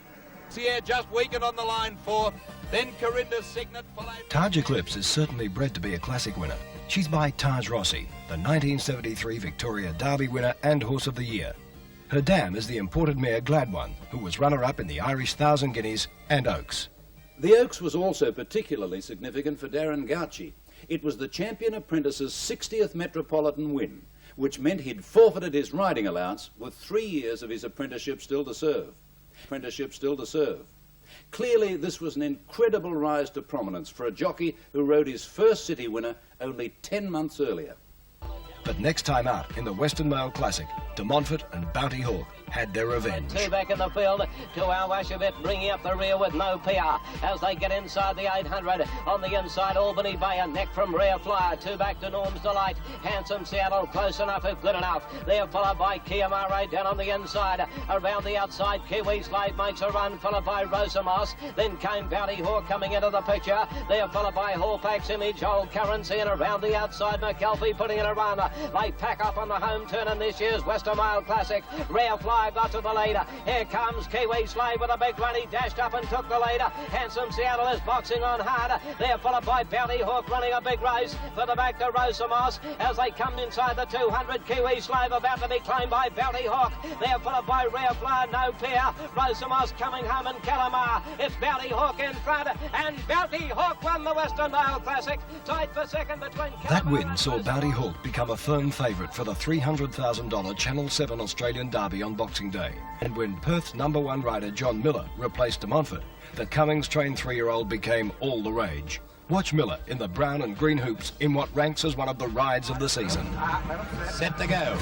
Yeah, just weakened on the line fourth, then Corinda Signet followed. Taj Eclipse is certainly bred to be a classic winner. She's by Taj Rossi, the 1973 Victoria Derby winner and Horse of the Year. Her dam is the imported mare Glad One, who was runner-up in the Irish 1,000 Guineas and Oaks. The Oaks was also particularly significant for Darren Gauci. It was the champion apprentice's 60th Metropolitan win, which meant he'd forfeited his riding allowance with 3 years of his apprenticeship still to serve. Clearly, this was an incredible rise to prominence for a jockey who rode his first city winner only 10 months earlier. But next time out in the Western Mail Classic, De Montfort and Bounty Hawk had their revenge. Two back in the field, to Al Washabit bringing up the rear with no PR as they get inside the 800. On the inside, Albany Bay, a neck from Rare Flyer. Two back to Norm's Delight. Handsome Seattle, close enough if good enough. They're followed by Kia Mare down on the inside. Around the outside, Kiwi Slave makes a run, followed by Rosamos. Then came Bounty Hawk coming into the picture. They're followed by Hallpax Image, Old Currency, and around the outside, McAlfee putting in a run. They pack up on the home turn in this year's Western Mail Classic. Rare Flyer got to the leader. Here comes Kiwi Slave with a big run. He dashed up and took the leader. Handsome Seattle is boxing on hard. They're followed by Bounty Hawk running a big race for the back to Rosamos as they come inside the 200. Kiwi Slave about to be claimed by Bounty Hawk. They're followed by Rare Flyer, no fear. Rosamos coming home in Calamar. It's Bounty Hawk in front, and Bounty Hawk won the Western Mail Classic. Tied for second between Calamar. That win saw Bounty Hawk become a firm favourite for the $300,000 Channel 7 Australian Derby on Boxing Day. And when Perth's #1 rider John Miller replaced De Montfort, the Cummings-trained 3-year-old became all the rage. Watch Miller in the brown and green hoops in what ranks as one of the rides of the season. Set to go.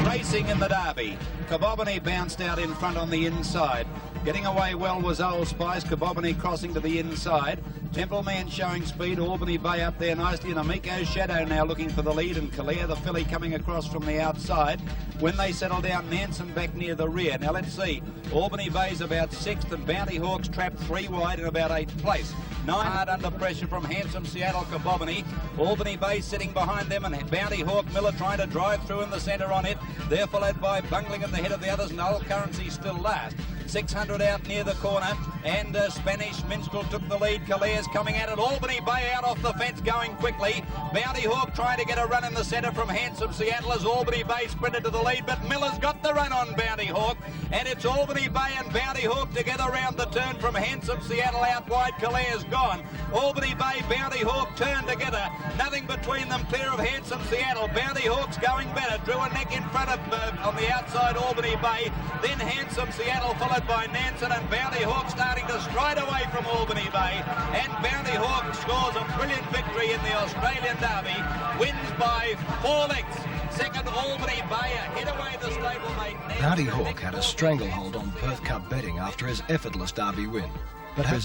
Racing in the Derby. Cabobany bounced out in front on the inside. Getting away well was Old Spice. Cabobany crossing to the inside. Temple Man showing speed. Albany Bay up there nicely. And Amico's Shadow now looking for the lead. And Calais, the filly, coming across from the outside. When they settle down, Nansen back near the rear. Now let's see. Albany Bay's about 6th and Bounty Hawk's trapped 3 wide in about 8th place. 9 hard under pressure from Handsome Seattle Cabobany. Albany Bay sitting behind them, and Bounty Hawk Miller trying to drive through in the centre on it. They're followed by Bungling at the head of the others, and Old Currency still last. 600 out near the corner, and Spanish Minstrel took the lead. Calais coming at it. Albany Bay out off the fence going quickly. Bounty Hawk trying to get a run in the centre from Handsome Seattle as Albany Bay sprinted to the lead, but Miller's got the run on Bounty Hawk, and it's Albany Bay and Bounty Hawk together round the turn from Handsome Seattle out wide. Calais is gone. Albany Bay, Bounty Hawk turn together. Nothing between them, clear of Handsome Seattle. Bounty Hawk's going better. Drew a neck in front of on the outside Albany Bay. Then Handsome Seattle followed by Nansen, and Bounty Hawk starting to stride away from Albany Bay. And Bounty Hawk scores a brilliant victory in the Australian Derby. Wins by 4 lengths. Second, Albany Bayer. Hit away the stablemate. Hardy Hawk had a stranglehold on Perth Cup betting after his effortless Derby win, but had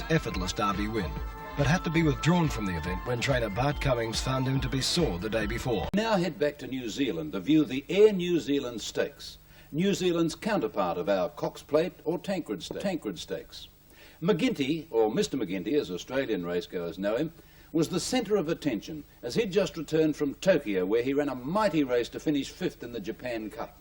to be withdrawn from the event when trainer Bart Cummings found him to be sore the day before. Now head back to New Zealand to view the Air New Zealand Stakes, New Zealand's counterpart of our Cox Plate or Tancred Stakes. McGinty, or Mr McGinty as Australian racegoers know him, was the centre of attention as he'd just returned from Tokyo, where he ran a mighty race to finish 5th in the Japan Cup.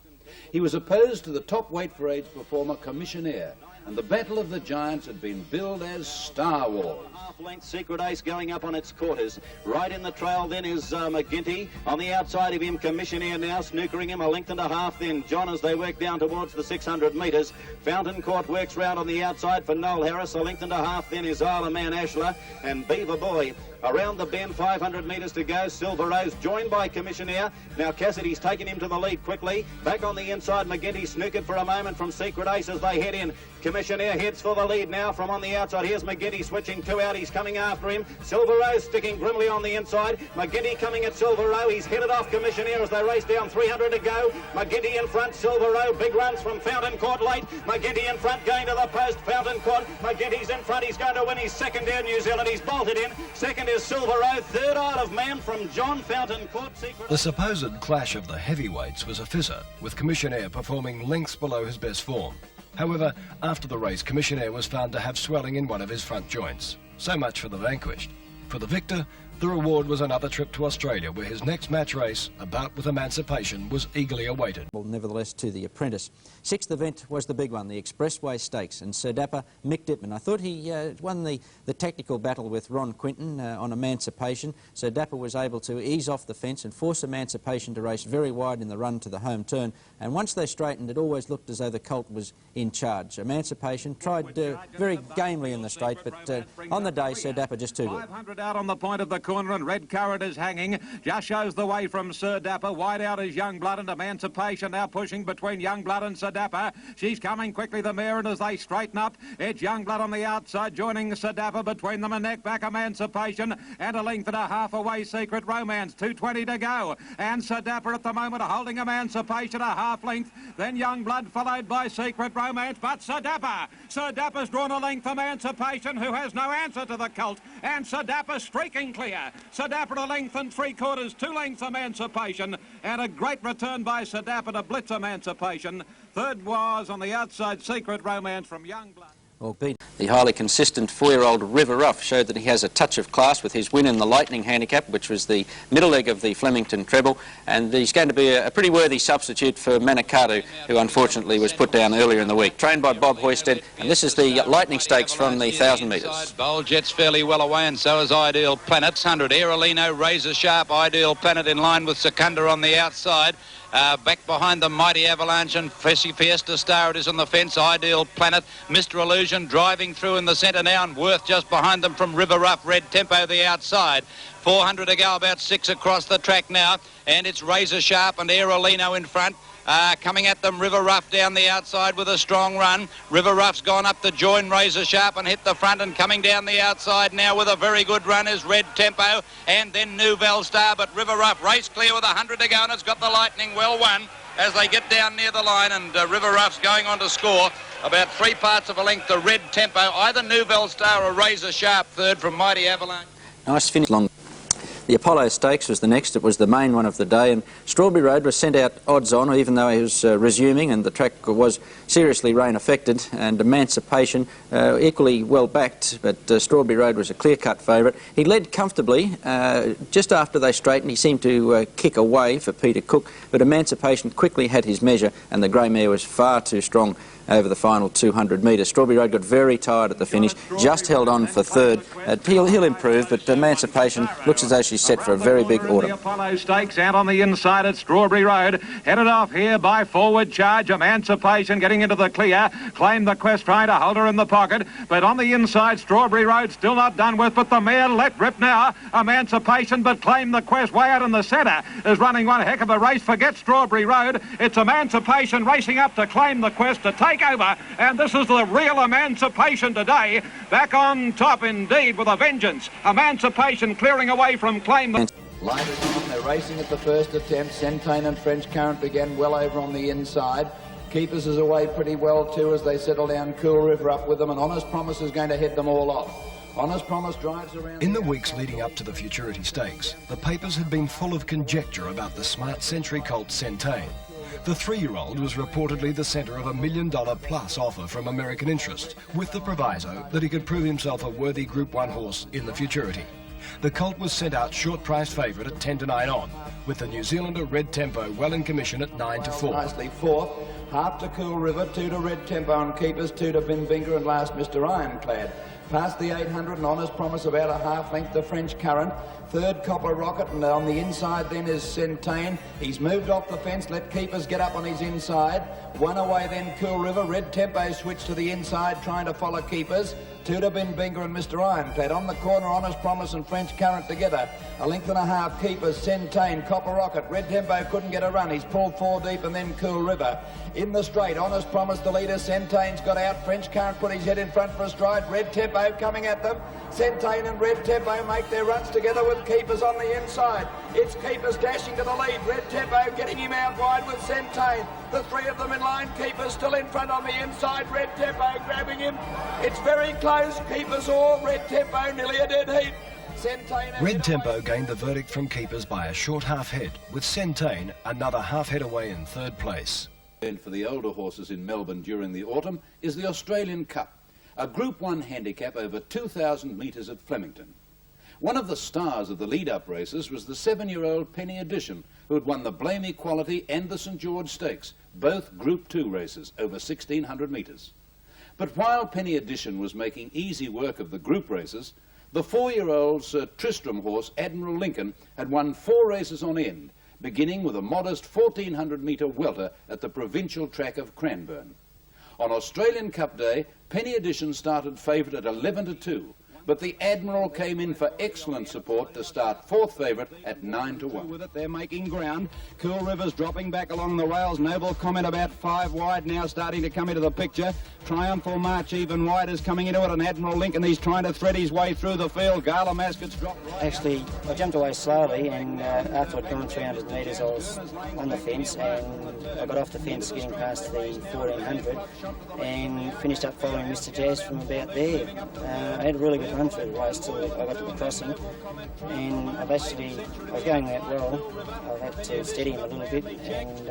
He was opposed to the top weight for age performer Commissionaire, and the Battle of the Giants had been billed as Star Wars. Half-length Secret Ace going up on its quarters. Right in the trail then is McGinty. On the outside of him, Commissionaire now snookering him a length and a half then. John as they work down towards the 600 metres. Fountain Court works round on the outside for Noel Harris. A length and a half then is Isle of Man Ashler and Beaver Boy. Around the bend, 500 metres to go. Silver Rose joined by Commissionaire. Now Cassidy's taken him to the lead quickly. Back on the inside, McGinty snookered for a moment from Secret Ace as they head in. Commissionaire heads for the lead now from on the outside. Here's McGinty switching 2 out. He's coming after him. Silver Rose sticking grimly on the inside. McGinty coming at Silver Rose. He's headed off Commissionaire as they race down 300 to go. McGinty in front. Silver Rose. Big runs from Fountain Court late. McGinty in front going to the post. Fountain Court. McGinty's in front. He's going to win his second Air New Zealand. He's bolted in. Second is Silver Rose. Third Isle of Man from John. Fountain Court. The supposed clash of the heavyweights was a fizzer, with Commissionaire performing lengths below his best form. However, after the race, Commissionaire was found to have swelling in one of his front joints. So much for the vanquished. For the victor, the reward was another trip to Australia, where his next match race, a bout with Emancipation, was eagerly awaited. Well, nevertheless, to the Apprentice. 6th event was the big one, the Expressway Stakes, and Sir Dapper, Mick Dittman. I thought he won the technical battle with Ron Quinton on Emancipation. Sir Dapper was able to ease off the fence and force Emancipation to race very wide in the run to the home turn. And once they straightened, it always looked as though the colt was in charge. Emancipation tried very gamely in the straight, but on the day, Sir Dapper just too good. 500 out on the point of the corner, and Red Current is hanging. Just shows the way from Sir Dapper. Wide out is Young Blood, and Emancipation now pushing between Young Blood and Sir Dapper. She's coming quickly, the mare, and as they straighten up, it's Young Blood on the outside, joining Sir Dapper. Between them, a neck back Emancipation, and a length and a half away Secret Romance. 2:20 to go, and Sir Dapper at the moment holding Emancipation a half length. Then Young Blood followed by Secret Romance, but Sir Dapper's drawn a length Emancipation, who has no answer to the colt, and Sir Dapper streaking clear. Sir Dapper a length and 3/4, 2 lengths Emancipation, and a great return by Sir Dapper to blitz Emancipation. Third was on the outside Secret Romance from Young Blood. Well, the highly consistent 4-year-old River Rough showed that he has a touch of class with his win in the Lightning handicap, which was the middle leg of the Flemington treble, and he's going to be a pretty worthy substitute for Manikato, who unfortunately was put down earlier in the week. Trained by Bob Hoysted, and this is the Lightning Stakes from the 1,000 metres. Bowl Jet's fairly well away, and so is Ideal Planet. 100 Aerolino, Razor Sharp, Ideal Planet in line with Secunda on the outside. Back behind the Mighty Avalanche and Fiesta Star, it is on the fence. Ideal Planet, Mr. Illusion driving through in the centre now, and Worth just behind them from River Rough. Red Tempo the outside. 400 to go, about 6 across the track now, and it's Razor Sharp and Aerolino in front. Coming at them, River Rough down the outside with a strong run. River Rough's gone up to join Razor Sharp and hit the front, and coming down the outside now with a very good run is Red Tempo, and then Nouvelle Star, but River Rough race clear with 100 to go, and it's got the Lightning well won as they get down near the line, and River Rough's going on to score about 3 parts of a length to Red Tempo, either Nouvelle Star or Razor Sharp third from Mighty Avalanche. Nice finish long. The Apollo Stakes was the next. It was the main one of the day, and Strawberry Road was sent out odds on, even though he was resuming, and the track was seriously rain affected, and Emancipation equally well backed, but Strawberry Road was a clear-cut favourite. He led comfortably. Just after they straightened, he seemed to kick away for Peter Cook, but Emancipation quickly had his measure, and the grey mare was far too strong over the final 200 metres. Strawberry Road got very tired at the finish, just held on for third. He'll improve, but Emancipation looks as though she's set for a very big autumn. The Apollo Stakes out on the inside at Strawberry Road, headed off here by Forward Charge. Emancipation getting into the clear, Claim the Quest trying to hold her in the pocket, but on the inside Strawberry Road still not done with, but the mare let rip now. Emancipation, but Claim the Quest way out in the centre is running one heck of a race. Forget Strawberry Road, it's Emancipation racing up to Claim the Quest to take over, and this is the real Emancipation today, back on top indeed with a vengeance. Emancipation clearing away from Claim the... Lighters on, they're racing at the first attempt. Centane and French Current began well over on the inside. Keepers is away pretty well too as they settle down. Cool River up with them, and Honest Promise is going to head them all off. Honest Promise drives around. In the weeks leading up to the Futurity Stakes, the papers had been full of conjecture about the smart Century colt Centane. The 3-year-old was reportedly the centre of $1 million plus offer from American interest, with the proviso that he could prove himself a worthy Group 1 horse in the Futurity. The colt was sent out short-priced favourite at 10 to 9 on, with the New Zealander Red Tempo well in commission at 9 to 4. Nicely fourth, half to Cool River, 2 to Red Tempo on keepers, 2 to Binbinker, and last Mr. Ironclad. Past the 800 and Honest Promise about a half length to French Current. Third, Copper Rocket, and on the inside then is Centane. He's moved off the fence, let keepers get up on his inside. One away then, Cool River. Red Tempo switched to the inside, trying to follow keepers. 2 to Binbinker and Mr. Ironclad. On the corner, Honest Promise and French Current together. A length and a half, keepers, Centane, Copper Rocket. Red Tempo couldn't get a run. He's pulled 4 deep and then Cool River. In the straight, Honest Promise the leader. Centane's got out. French Current put his head in front for a stride. Red Tempo coming at them. Centane and Red Tempo make their runs together with keepers on the inside. It's keepers dashing to the lead. Red Tempo getting him out wide with Centane. The 3 of them in line. Keepers still in front on the inside. Red Tempo grabbing him. It's very close. Keepers all. Red Tempo nearly a dead heat. Red Tempo gained the verdict from keepers by a short half head, with Centane another half head away in 3rd place. And for the older horses in Melbourne during the autumn is the Australian Cup, a Group 1 handicap over 2,000 metres at Flemington. One of the stars of the lead-up races was the 7-year-old Penny Edition, who had won the Blame Equality and the St George Stakes, both Group 2 races over 1,600 metres. But while Penny Edition was making easy work of the group races, the 4-year-old Sir Tristram horse Admiral Lincoln had won 4 races on end, beginning with a modest 1,400-metre welter at the provincial track of Cranbourne. On Australian Cup Day, Penny Edition started favourite at 11 to 2, but the Admiral came in for excellent support to start 4th favourite at 9 to 1. With it, they're making ground. Cool River's dropping back along the rails. Noble Comment about 5 wide now, starting to come into the picture. Triumphal March even wider is coming into it, and Admiral Lincoln, he's trying to thread his way through the field. Gala Mascot's dropped right. Actually, I jumped away slowly, and after I'd gone 300 metres, I was on the fence, and I got off the fence getting past the 1,400, and finished up following Mr. Jazz from about there. I had a really good run through the race till I got to the crossing, and I was going that well. I had to steady him a little bit, and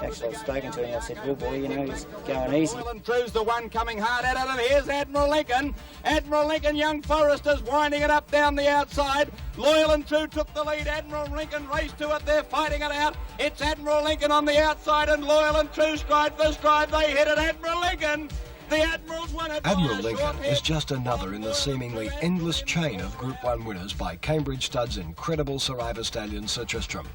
actually I've spoken to him. I said, well, boy, you know, he's going easy. Through's the one coming hard at it, and here's Admiral Lincoln. Admiral Lincoln, young Forrester's winding it up down the outside. Loyal and True took the lead. Admiral Lincoln raced to it. They're fighting it out. It's Admiral Lincoln on the outside, and Loyal and True stride for stride. They hit it. Admiral Lincoln. The Admiral's won it. Admiral Lincoln is just another in the seemingly endless chain of Group 1 winners by Cambridge Stud's incredible Survivor stallion Sir Tristram.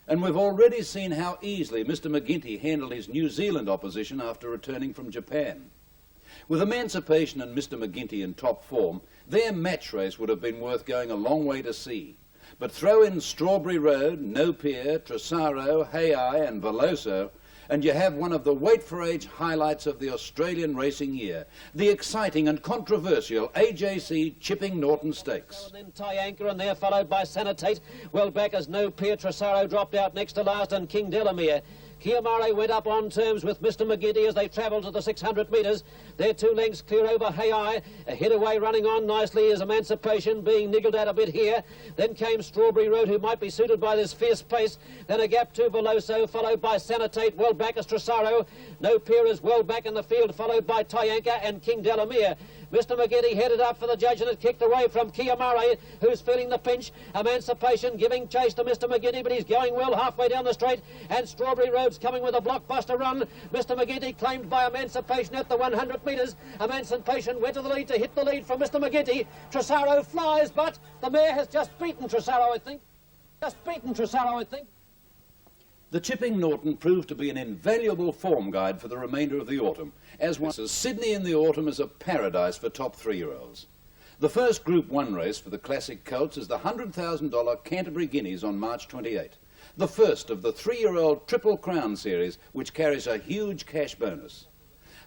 And we've already seen how easily Mr. McGuinty handled his New Zealand opposition after returning from Japan. With Emancipation and Mr. McGuinty in top form, their match race would have been worth going a long way to see. But throw in Strawberry Road, No Pier, Tresaro, Hay and Veloso, and you have one of the wait-for-age highlights of the Australian racing year, the exciting and controversial AJC Chipping Norton Stakes. And then Tyanka, and they're followed by Sanitate. Well back as No Pier. Tresaro dropped out next to last, and King Delamere. Kiamare went up on terms with Mr. McGuinty as they travelled to the 600 metres. They're 2 lengths clear over Hay. A hit away running on nicely is Emancipation, being niggled out a bit here. Then came Strawberry Road, who might be suited by this fierce pace. Then a gap to Veloso, followed by Sanitate. Well back as Tresaro. No Pier is well back in the field, followed by Tyanka and King Delamere. Mr. McGuinty headed up for the judge, and it kicked away from Kiamare, who's feeling the pinch. Emancipation giving chase to Mr. McGuinty, but he's going well halfway down the straight, and Strawberry Road's coming with a blockbuster run. Mr. McGuinty claimed by Emancipation at the 100 metres. Emancipation went to the lead to hit the lead from Mr. McGuinty. Tresaro flies, but the mare has just beaten Tresaro, I think. The Chipping Norton proved to be an invaluable form guide for the remainder of the autumn, as was Sydney in the autumn is a paradise for top 3-year-olds. The first Group 1 race for the classic colts is the $100,000 Canterbury Guineas on March 28, the first of the 3-year-old Triple Crown series, which carries a huge cash bonus.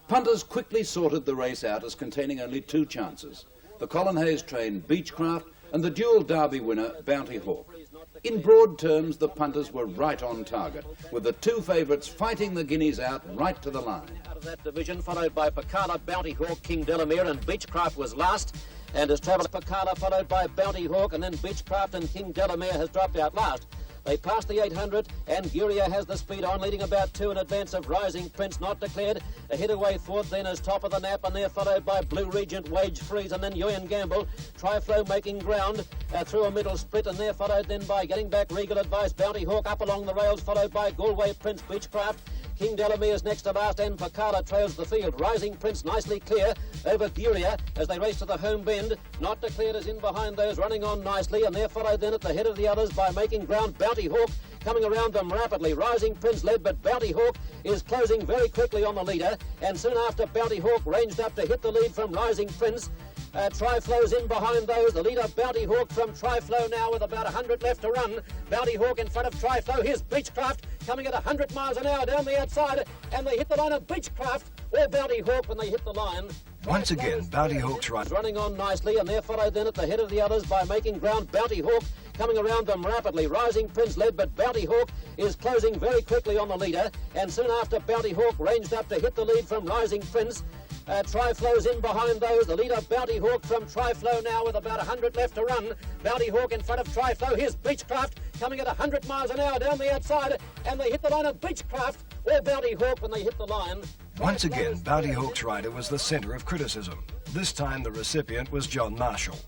Punters quickly sorted the race out as containing only 2 chances: the Colin Hayes trained Beechcraft and the dual Derby winner, Bounty Hawk. In broad terms, the punters were right on target, with the two favourites fighting the Guineas out right to the line. Out of that division, followed by Pacala, Bounty Hawk, King Delamere, and Beechcraft was last. And has travelled Pacala, followed by Bounty Hawk, and then Beechcraft and King Delamere has dropped out last. They passed the 800, and Guria has the speed on, leading about 2 in advance of Rising Prince, not declared. A hit away fourth then as top of the nap, and they're followed by Blue Regent, Wage Freeze, and then Ewan Gamble. Triflow making ground through a middle split, and they're followed then by Getting Back, Regal Advice, Bounty Hawk up along the rails, followed by Galway Prince, Beechcraft. King Delamere's next to last, and Pacala trails the field. Rising Prince nicely clear over Guria as they race to the home bend. Not declared is in behind those, running on nicely, and they're followed then at the head of the others by Making Ground, Bounty Hawk, coming around them rapidly. Rising Prince led, but Bounty Hawk is closing very quickly on the leader, and soon after Bounty Hawk ranged up to hit the lead from Rising Prince. Triflow's in behind those. The leader, Bounty Hawk, from Triflow now with about 100 left to run. Bounty Hawk in front of Triflow. Here's Beechcraft coming at 100 miles an hour down the outside, and they hit the line of Beechcraft or Bounty Hawk when they hit the line. Once again, Bounty Hawk's right. Running on nicely, and they're followed then at the head of the others by Making Ground, Bounty Hawk, coming around them rapidly. Rising Prince led, but Bounty Hawk is closing very quickly on the leader, and soon after Bounty Hawk ranged up to hit the lead from Rising Prince. Triflow's in behind those. The leader, Bounty Hawk, from Triflow now with about 100 left to run. Bounty Hawk in front of Triflow. Here's Beechcraft coming at 100 miles an hour down the outside, and they hit the line of Beechcraft or Bounty Hawk when they hit the line. Once again, Bounty Hawk's rider was the centre of criticism. This time the recipient was John Marshall.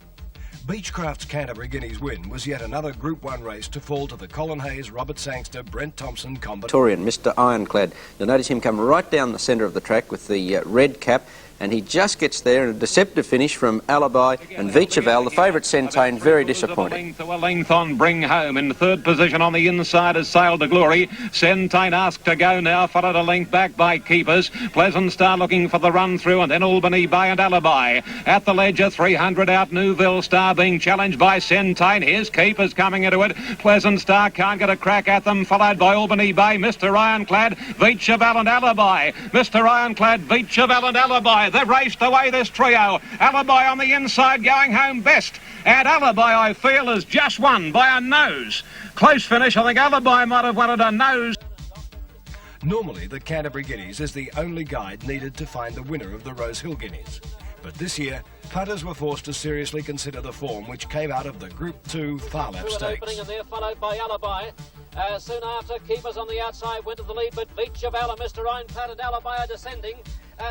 Beechcraft's Canterbury Guineas win was yet another Group 1 race to fall to the Colin Hayes, Robert Sangster, Brent Thompson combo. Victorian, Mr. Ironclad. You'll notice him come right down the centre of the track with the red cap, and he just gets there in a deceptive finish from Alibi and Vichaval, the favourite Centane, very disappointing. To a length on Bring Home. In third position on the inside has Sailed to Glory. Centane asked to go now, followed a length back by Keepers. Pleasant Star looking for the run through, and then Albany Bay and Alibi. At the ledger, 300 out, Newville Star being challenged by Centane. Here's Keepers coming into it. Pleasant Star can't get a crack at them, followed by Albany Bay, Mr. Ironclad, Vichaval and Alibi. Mr. Ironclad, Vichaval and Alibi. They've raced away this trio. Alibi on the inside going home best. And Alibi, I feel, has just won by a nose. Close finish. I think Alibi might have wanted a nose. Normally, the Canterbury Guineas is the only guide needed to find the winner of the Rosehill Guineas. But this year, punters were forced to seriously consider the form which came out of the Group 2 Far Lap Stakes. Opening, and they're followed by Alibi. Soon after, Keepers on the outside went to the lead, but Beechcraft and Mr. Ironclad and Alibi are descending.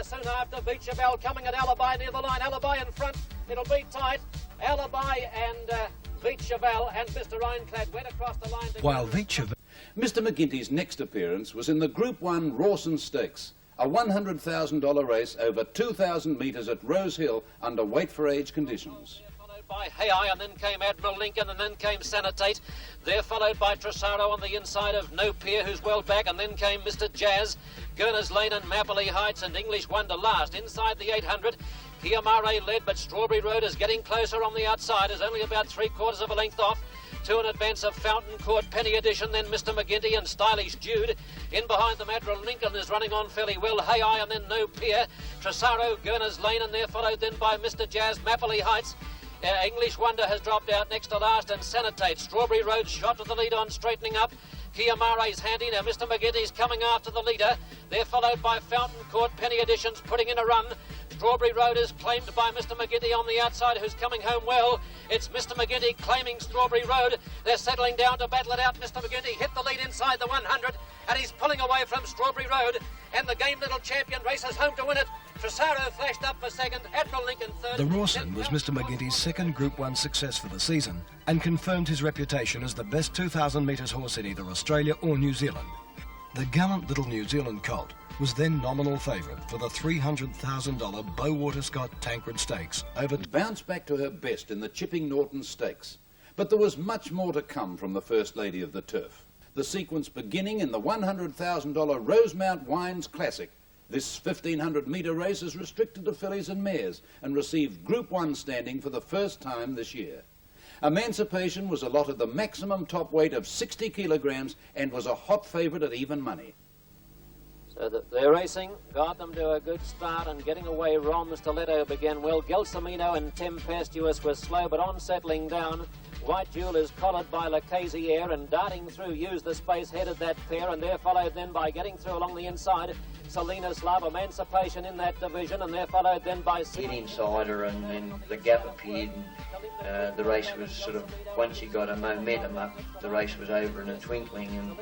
Soon after, Beechcraft coming at Alibi near the line. Alibi in front. It'll be tight. Alibi and Beechcraft and Mr. Ironclad went across the line. While Beechcraft... Mr. McGinty's next appearance was in the Group 1 Rawson Stakes, a $100,000 race over 2,000 metres at Rosehill under weight for age conditions. By Hay, and then came Admiral Lincoln, and then came Sanitate. They're followed by Tressaro on the inside of No Peer, who's well back, and then came Mr. Jazz, Gurner's Lane and Mapperley Heights, and English Wonder last. Inside the 800, Kiamare led, but Strawberry Road is getting closer on the outside, is only about 3/4 of a length off. 2 in advance of Fountain Court, Penny Edition, then Mr. McGinty and Stylish Jude. In behind them, Admiral Lincoln is running on fairly well. Hay, and then No Peer. Tressaro, Gurner's Lane, and they're followed then by Mr. Jazz, Mapperley Heights. English Wonder has dropped out next to last, and Sanitate. Strawberry Road shot to the lead on straightening up. Kiamare's handy. Now Mr. McGinty's coming after the leader. They're followed by Fountain Court, Penny Editions putting in a run. Strawberry Road is claimed by Mr. McGinty on the outside, who's coming home well. It's Mr. McGinty claiming Strawberry Road. They're settling down to battle it out. Mr. McGinty hit the lead inside the 100, and he's pulling away from Strawberry Road. And the Game Little Champion races home to win it. Tressaro flashed up for second, Admiral Lincoln third. The Rawson was Mr. McGinty's second Group 1 success for the season and confirmed his reputation as the best 2,000 metres horse in either Australia or New Zealand. The gallant little New Zealand colt was then nominal favourite for the $300,000 Bowater Scott Tancred Stakes. Bounced back to her best in the Chipping Norton Stakes. But there was much more to come from the First Lady of the Turf. The sequence beginning in the $100,000 Rosemount Wines Classic. This 1,500 metre race is restricted to fillies and mares and received Group 1 standing for the first time this year. Emancipation was allotted the maximum top weight of 60 kilograms and was a hot favourite at even money. So they're racing, got them to a good start, and getting away Rom Stiletto began well. Gelsomino and Tempestuous were slow, but on settling down. White Jewel is collared by Le Casier, and darting through, used the space, headed that pair, and they're followed then by getting through along the inside. Selena's Love, Emancipation in that division, and they're followed then by... Hit inside her, and then the gap appeared, and the race was sort of, once you got a momentum up, the race was over in a twinkling, and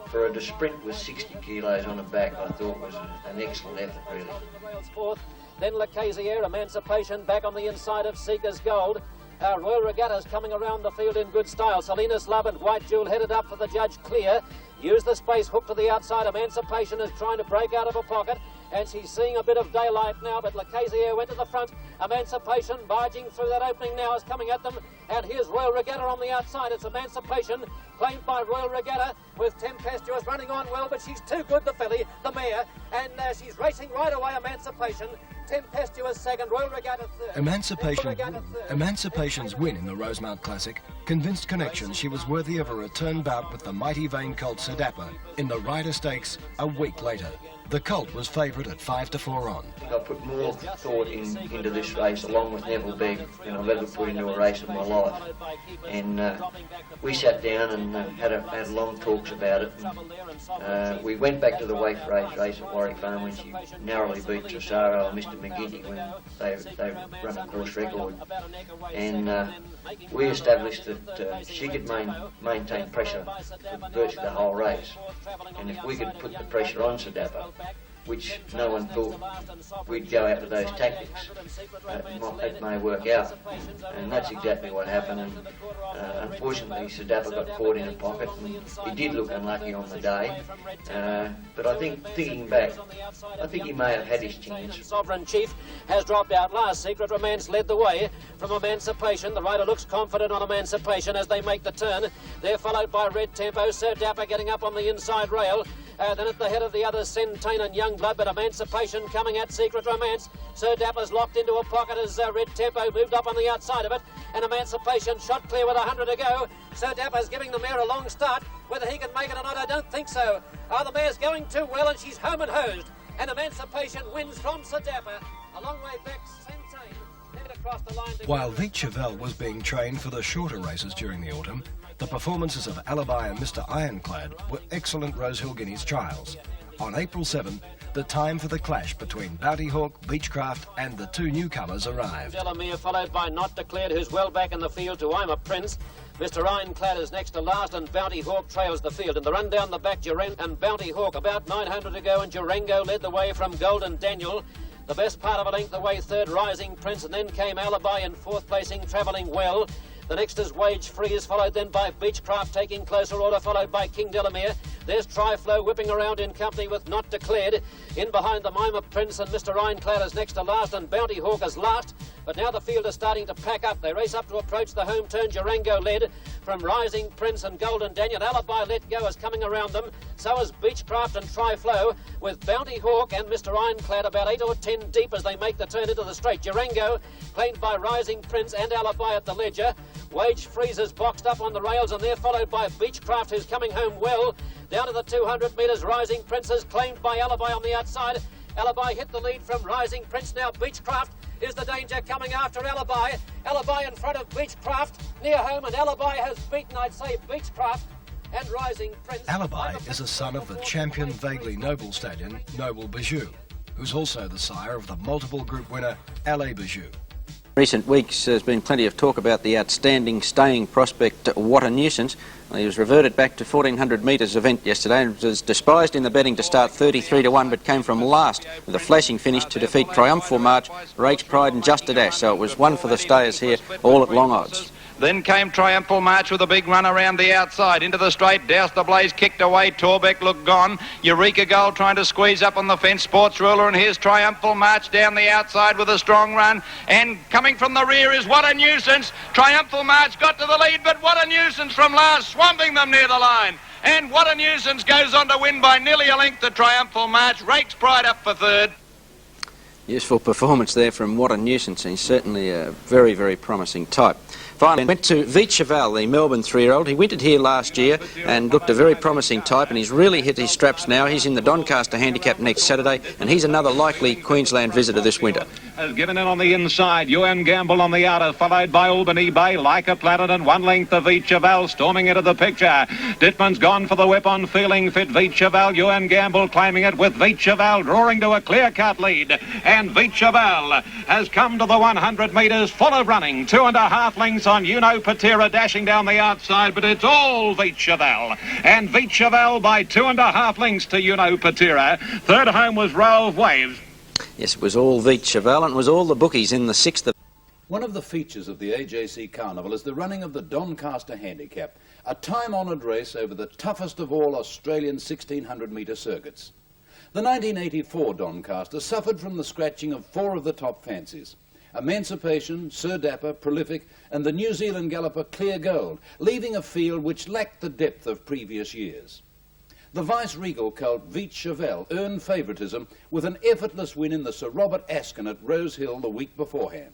for her to sprint with 60 kilos on her back, I thought was an excellent effort, really. Then Le Casier, Emancipation back on the inside of Seeker's Gold. Royal Regatta's coming around the field in good style. Selena's Love and White Jewel headed up for the judge clear. Use the space, hook to the outside. Emancipation is trying to break out of a pocket, and she's seeing a bit of daylight now, but Le Casier went to the front. Emancipation barging through that opening now is coming at them, and here's Royal Regatta on the outside. It's Emancipation, claimed by Royal Regatta, with Tempestuous running on well, but she's too good, the filly, the mare, and she's racing right away. Emancipation, Tempestuous second, Royal Regatta third. Emancipation's win in the Rosemount Classic convinced Connections she was worthy of a return bout with the mighty Vane colt Sir Dapper in the Ryder Stakes a week later. The colt was favourite at 5 to 4 on. I put more thought into this race, along with Neville Begg, than I've ever put into a race in my life. And we sat down and had long talks about it. And, we went back to the Way for Age race at Warwick Farm when she narrowly beat Tressaro and Mr McGinty when they run a course record. And we established that she could maintain pressure for virtually the whole race. And if we could put the pressure on Sir Dapper, which no one thought we'd go out with those tactics, it may work out. And that's exactly what happened. And unfortunately, Sir Dapper got caught in a pocket, and he did look unlucky on the day. But I think, thinking back, I think he may have had his chance. Sovereign Chief has dropped out last. Secret Romance led the way from Emancipation. The rider looks confident on Emancipation as they make the turn. They're followed by Red Tempo. Sir Dapper getting up on the inside rail. Then at the head of the others, Centane and Youngblood, but Emancipation coming at Secret Romance. Sir Dapper's locked into a pocket as Red Tempo moved up on the outside of it, and Emancipation shot clear with 100 to go. Sir Dapper's giving the mare a long start. Whether he can make it or not, I don't think so. The mare's going too well, and she's home and hosed. And Emancipation wins from Sir Dapper. A long way back, Centane headed across the line. While Vite Chevelle was being trained for the shorter races during the autumn, the performances of Alibi and Mr Ironclad were excellent Rosehill Guineas trials. On April 7th, the time for the clash between Bounty Hawk, Beechcraft and the two newcomers arrived. Delamere followed by Not Declared, who's well back in the field to I'm a Prince. Mr Ironclad is next to last, and Bounty Hawk trails the field. In the run down the back, Durango and Bounty Hawk about 900 to go, and Durango led the way from Golden Daniel. The best part of a length away, third Rising Prince, and then came Alibi in fourth placing, travelling well. The next is Wage Free, is followed then by Beechcraft taking closer order, followed by King Delamere. There's Triflow whipping around in company with Not Declared. In behind the Mima Prince, and Mr Ironclad is next to last, and Bounty Hawk is last. But now the field is starting to pack up. They race up to approach the home turn. Durango led from Rising Prince and Golden Daniel. Alibi Let Go is coming around them. So is Beechcraft and Triflow, with Bounty Hawk and Mr Ironclad about 8 or 10 deep as they make the turn into the straight. Durango claimed by Rising Prince and Alibi at the ledger. Wage Freezers boxed up on the rails, and they're followed by Beechcraft, who's coming home well. Down to the 200 metres, Rising Prince is claimed by Alibi on the outside. Alibi hit the lead from Rising Prince. Now Beechcraft is the danger coming after Alibi. Alibi in front of Beechcraft, near home, and Alibi has beaten, I'd say, Beechcraft and Rising Prince. Alibi is a son of the champion vaguely noble stallion, Noble Bijou, who's also the sire of the multiple group winner, Allez Bijou. Recent weeks there's been plenty of talk about the outstanding staying prospect What a Nuisance. He was reverted back to 1400 metres event yesterday and was despised in the betting to start 33 to 1, but came from last with a flashing finish to defeat Triumphal March, Rake's Pride and Just a Dash. So it was one for the stayers here, all at long odds. Then came Triumphal March with a big run around the outside. Into the straight, Douse the Blaze kicked away. Torbeck looked gone. Eureka Gold trying to squeeze up on the fence. Sports Ruler, and here's Triumphal March down the outside with a strong run. And coming from the rear is What a Nuisance. Triumphal March got to the lead, but What a Nuisance from last, swamping them near the line. And What a Nuisance goes on to win by nearly a length to Triumphal March. Rake's Pride up for third. Useful performance there from What a Nuisance. He's certainly a very, very promising type. Finally went to Vicheval, the Melbourne 3-year-old. He wintered here last year and looked a very promising type, and he's really hit his straps now. He's in the Doncaster handicap next Saturday, and he's another likely Queensland visitor this winter. Has given in on the inside, UN Gamble on the outer, followed by Albany Bay, Like a Planet, and 1 length of Vicheval storming into the picture. Dittman's gone for the whip on Feeling Fit. Vicheval, UN Gamble claiming it, with Vicheval drawing to a clear-cut lead, and Vicheval has come to the 100 metres full of running, 2.5 lengths on Uno Patera dashing down the outside, but it's all Vicheval, and Vicheval by 2.5 lengths to Uno Patera. Third home was Row of Waves. Yes, it was all Vicheval, and it was all the bookies in the 6th. One of the features of the AJC Carnival is the running of the Doncaster Handicap, a time-honoured race over the toughest of all Australian 1600-metre circuits. The 1984 Doncaster suffered from the scratching of 4 of the top fancies: Emancipation, Sir Dapper, Prolific, and the New Zealand galloper Clear Gold, leaving a field which lacked the depth of previous years. The vice-regal colt Vicheval earned favouritism with an effortless win in the Sir Robert Askin at Rosehill the week beforehand.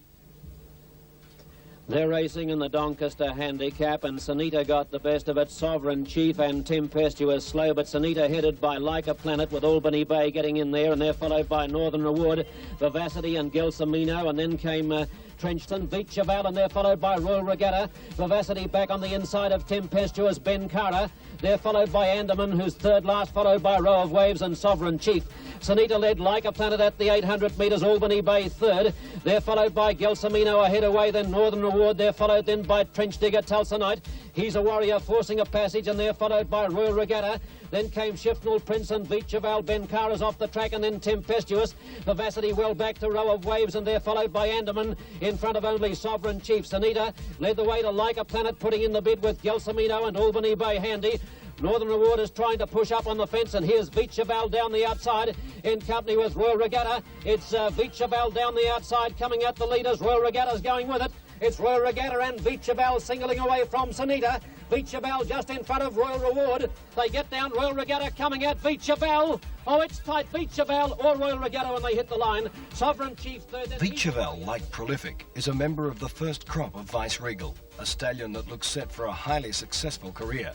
They're racing in the Doncaster handicap, and Sanita got the best of it. Sovereign Chief and Tempestuous slow, but Sanita headed by Like a Planet, with Albany Bay getting in there, and they're followed by Northern Reward, Vivacity and Gelsomino, and then came Trenchton, Vicheval, and they're followed by Royal Regatta. Vivacity back on the inside of Tempestuous Bencara. They're followed by Andaman, who's third last, followed by Row of Waves and Sovereign Chief. Sanita led Like a Planet at the 800 metres, Albany Bay third. They're followed by Gelsomino ahead away, then Northern Reward. They're followed then by Trench Digger, Tulsanite. He's a Warrior forcing a passage, and they're followed by Royal Regatta. Then came Shifnal Prince and Vicheval. Bencara's off the track, and then Tempestuous. Vivacity well back to Row of Waves, and they're followed by Andaman. In front of only Sovereign Chief. Sanita led the way to Like a Planet, putting in the bid with Gelsomino and Albany Bay handy. Northern Reward is trying to push up on the fence, and here's Vicheval down the outside in company with Royal Regatta. It's Vicheval down the outside coming at the leaders. Royal Regatta's going with it. It's Royal Regatta and Vicheval singling away from Sanita. Vicheval just in front of Royal Reward. They get down, Royal Regatta coming at Vicheval. Oh, it's tight, Vicheval or Royal Regatta when they hit the line. Sovereign Chief third. Vicheval, like Prolific, is a member of the first crop of Vice Regal, a stallion that looks set for a highly successful career.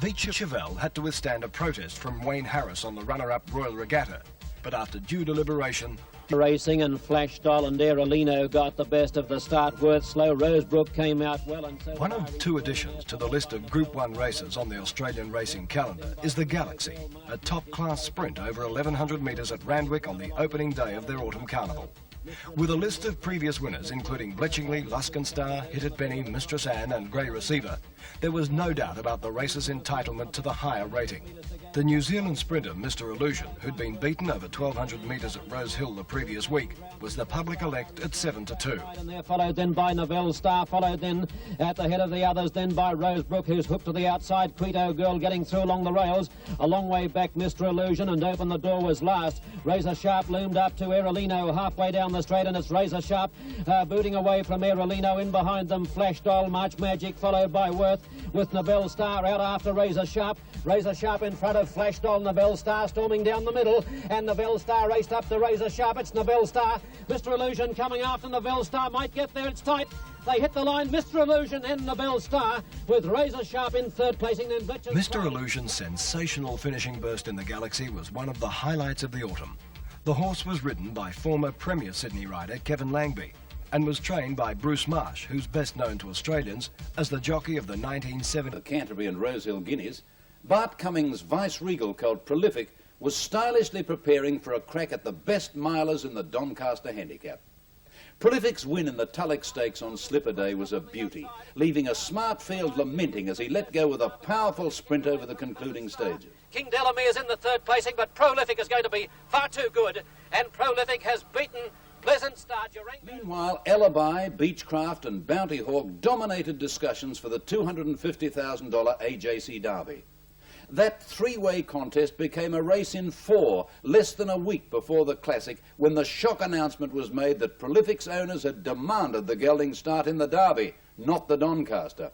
Vicheval had to withstand a protest from Wayne Harris on the runner-up Royal Regatta, but after due deliberation, racing and Flash Doll and Aerolino got the best of the start. Worth slow. Rosebrook came out well, and so one of 2 additions to the list of Group 1 races on the Australian racing calendar is the Galaxy, a top-class sprint over 1,100 metres at Randwick on the opening day of their autumn carnival. With a list of previous winners, including Bletchingley, Luskin Star, Hit It Benny, Mistress Anne and Grey Receiver, there was no doubt about the race's entitlement to the higher rating. The New Zealand sprinter, Mr. Illusion, who'd been beaten over 1,200 metres at Rosehill the previous week, was the public elect at 7-2. And they're followed then by Novell Star, followed then at the head of the others then by Rosebrook, who's hooked to the outside. Quito Girl getting through along the rails. A long way back, Mr. Illusion, and Open the Door was last. Razor Sharp loomed up to Aerolino halfway down the straight, and it's Razor Sharp booting away from Aerolino. In behind them, Flash Doll, March Magic, followed by Worth, with Novell Star out after Razor Sharp. Razor Sharp in front of Flash Doll. Novell Star storming down the middle, and Novell Star raced up to Razor Sharp. It's Novell Star. Mr. Illusion coming after Novell Star, might get there. It's tight. They hit the line, Mr. Illusion and Novell Star, with Razor Sharp in third placing. Then Mr. Illusion's sensational finishing burst in the Galaxy was one of the highlights of the autumn. The horse was ridden by former Premier Sydney rider Kevin Langby, and was trained by Bruce Marsh, who's best known to Australians as the jockey of the 1970 the Canterbury and Rosehill Guineas. Bart Cummings' vice-regal colt Prolific was stylishly preparing for a crack at the best milers in the Doncaster handicap. Prolific's win in the Tulloch Stakes on Slipper Day was a beauty, leaving a smart field lamenting as he let go with a powerful sprint over the concluding stages. King Delamere's in the third placing, but Prolific is going to be far too good, and Prolific has beaten Pleasant Star. Meanwhile, Alibi, Beechcraft and Bounty Hawk dominated discussions for the $250,000 AJC Derby. That 3-way contest became a race in 4, less than a week before the Classic, when the shock announcement was made that Prolific's owners had demanded the gelding start in the Derby, not the Doncaster.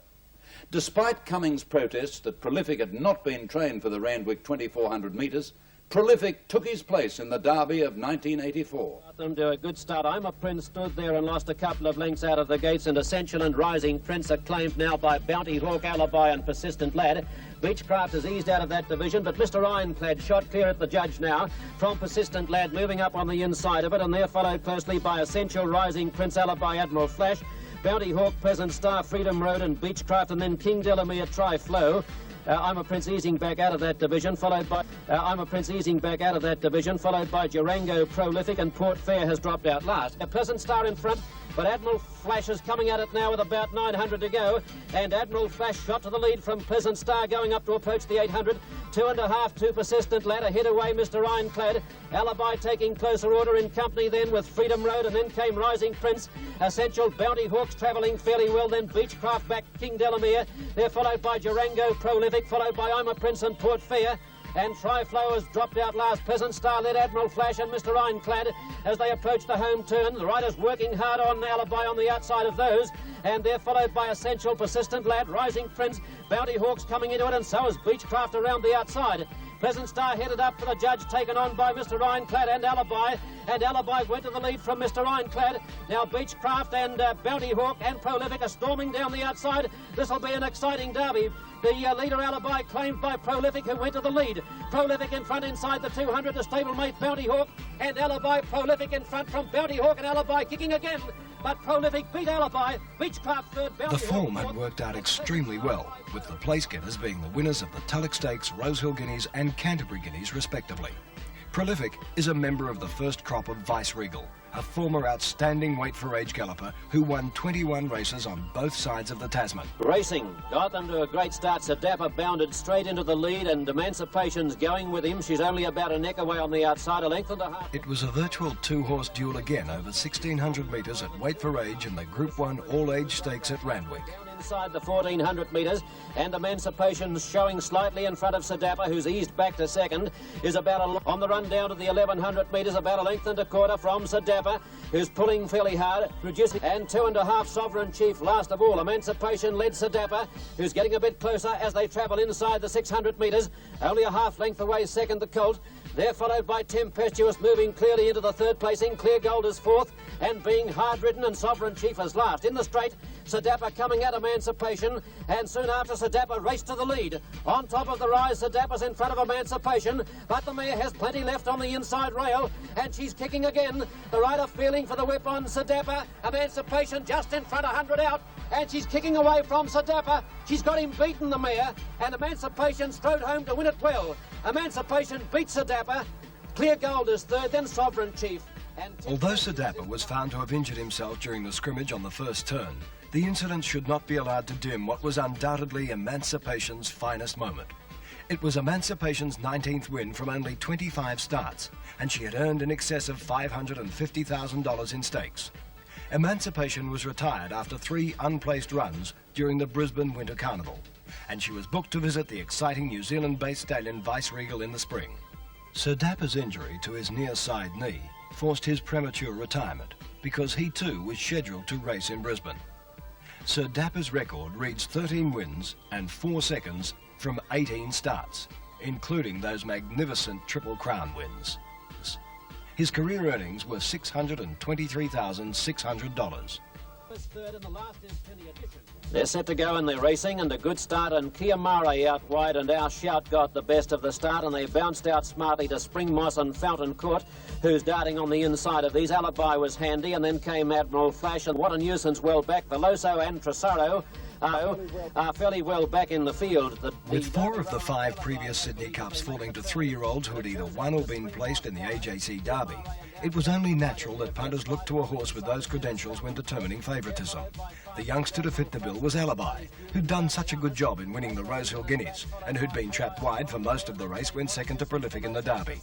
Despite Cummings' protests that Prolific had not been trained for the Randwick 2,400 metres, Prolific took his place in the Derby of 1984. Them to a good start. I'm a Prince stood there and lost a couple of lengths out of the gates, and Essential and Rising Prince are claimed now by Bounty Hawk, Alibi and Persistent Lad. Beechcraft has eased out of that division, but Mr. Ironclad shot clear at the judge now from Persistent Lad, moving up on the inside of it, and they're followed closely by Essential, Rising Prince, Alibi, Admiral Flash, Bounty Hawk, Present Star, Freedom Road and Beechcraft, and then King Delamere, Tri-Flow. I'm a Prince easing back out of that division, followed by Durango, Prolific, and Port Fair has dropped out last. A Present Star in front, but Admiral Flash is coming at it now with about 900 to go, and Admiral Flash shot to the lead from Pleasant Star, going up to approach the 800. 2.5 to Persistent Lad, ahead away Mr. Ironclad. Alibi taking closer order in company then with Freedom Road, and then came Rising Prince. Essential, Bounty Hawks travelling fairly well, then Beechcraft back King Delamere. They're followed by Durango, Prolific, followed by I'm a Prince and Port Fair. And Tri-Flow has dropped out last. Pleasant Star led Admiral Flash and Mr. Ironclad as they approach the home turn. The riders working hard on Alibi on the outside of those. And they're followed by Essential, Persistent Lad, Rising Prince, Bounty Hawks coming into it, and so is Beechcraft around the outside. Pleasant Star headed up for the judge, taken on by Mr. Ironclad and Alibi went to the lead from Mr. Ironclad. Now Beechcraft and Bounty Hawk and Prolific are storming down the outside. This will be an exciting derby. The leader Alibi claimed by Prolific, who went to the lead. Prolific in front inside the 200, the stablemate Bounty Hawk, and Alibi. Prolific in front from Bounty Hawk, and Alibi kicking again. But Prolific beat Alibi. Beechcraft third, Bounty Hawk. The form had worked out extremely well, with the place getters being the winners of the Tulloch Stakes, Rosehill Guineas and Canterbury Guineas respectively. Prolific is a member of the first crop of Vice Regal, a former outstanding weight for age galloper who won 21 races on both sides of the Tasman. Racing got them to a great start. So Dapper bounded straight into the lead, and Emancipation's going with him. She's only about a neck away on the outside, a length and a half. It was a virtual two-horse duel again over 1,600 metres at weight for age in the Group 1 all-age stakes at Randwick. Inside the 1,400 metres, and Emancipation's showing slightly in front of Sir Dapper, who's eased back to second, is about on the run down to the 1,100 metres, about a length and a quarter from Sir Dapper, who's pulling fairly hard, reducing, and 2.5 Sovereign Chief last of all. Emancipation led Sir Dapper, who's getting a bit closer as they travel inside the 600 metres, only a half length away second the Colt. They're followed by Tempestuous, moving clearly into the third placing. Clear Gold is fourth, and being hard-ridden, and Sovereign Chief is last. In the straight, Sir Dapper coming at Emancipation, and soon after Sir Dapper raced to the lead. On top of the rise, Sir Dapper's in front of Emancipation, but the mare has plenty left on the inside rail, and she's kicking again. The rider feeling for the whip on Sir Dapper. Emancipation just in front, 100 out, and she's kicking away from Sir Dapper. She's got him beaten, the mare, and Emancipation strode home to win it well. Emancipation beats Sir Dapper. Clear Gold is third, then Sovereign Chief. Although Sir Dapper was found to have injured himself during the scrimmage on the first turn, the incident should not be allowed to dim what was undoubtedly Emancipation's finest moment. It was Emancipation's 19th win from only 25 starts, and she had earned in excess of $550,000 in stakes. Emancipation was retired after 3 unplaced runs during the Brisbane Winter Carnival, and she was booked to visit the exciting New Zealand-based stallion Vice Regal in the spring. Sir Dapper's injury to his near side knee forced his premature retirement because he too was scheduled to race in Brisbane. Sir Dapper's record reads 13 wins and 4 seconds from 18 starts, including those magnificent Triple Crown wins. His career earnings were $623,600. They're set to go and they're racing, and a good start, and Kiamara out wide, and Our Shout got the best of the start, and they bounced out smartly to Spring Moss and Fountain Court, who's darting on the inside of these. Alibi was handy, and then came Admiral Flash, and What a Nuisance well back. Veloso and Tresaro are fairly well back in the field. With 4 of the 5 previous Sydney Cups falling to 3-year-olds who had either won or been placed in the AJC Derby, it was only natural that punters looked to a horse with those credentials when determining favouritism. The youngster to fit the bill was Alibi, who'd done such a good job in winning the Rosehill Guineas and who'd been trapped wide for most of the race when second to Prolific in the Derby.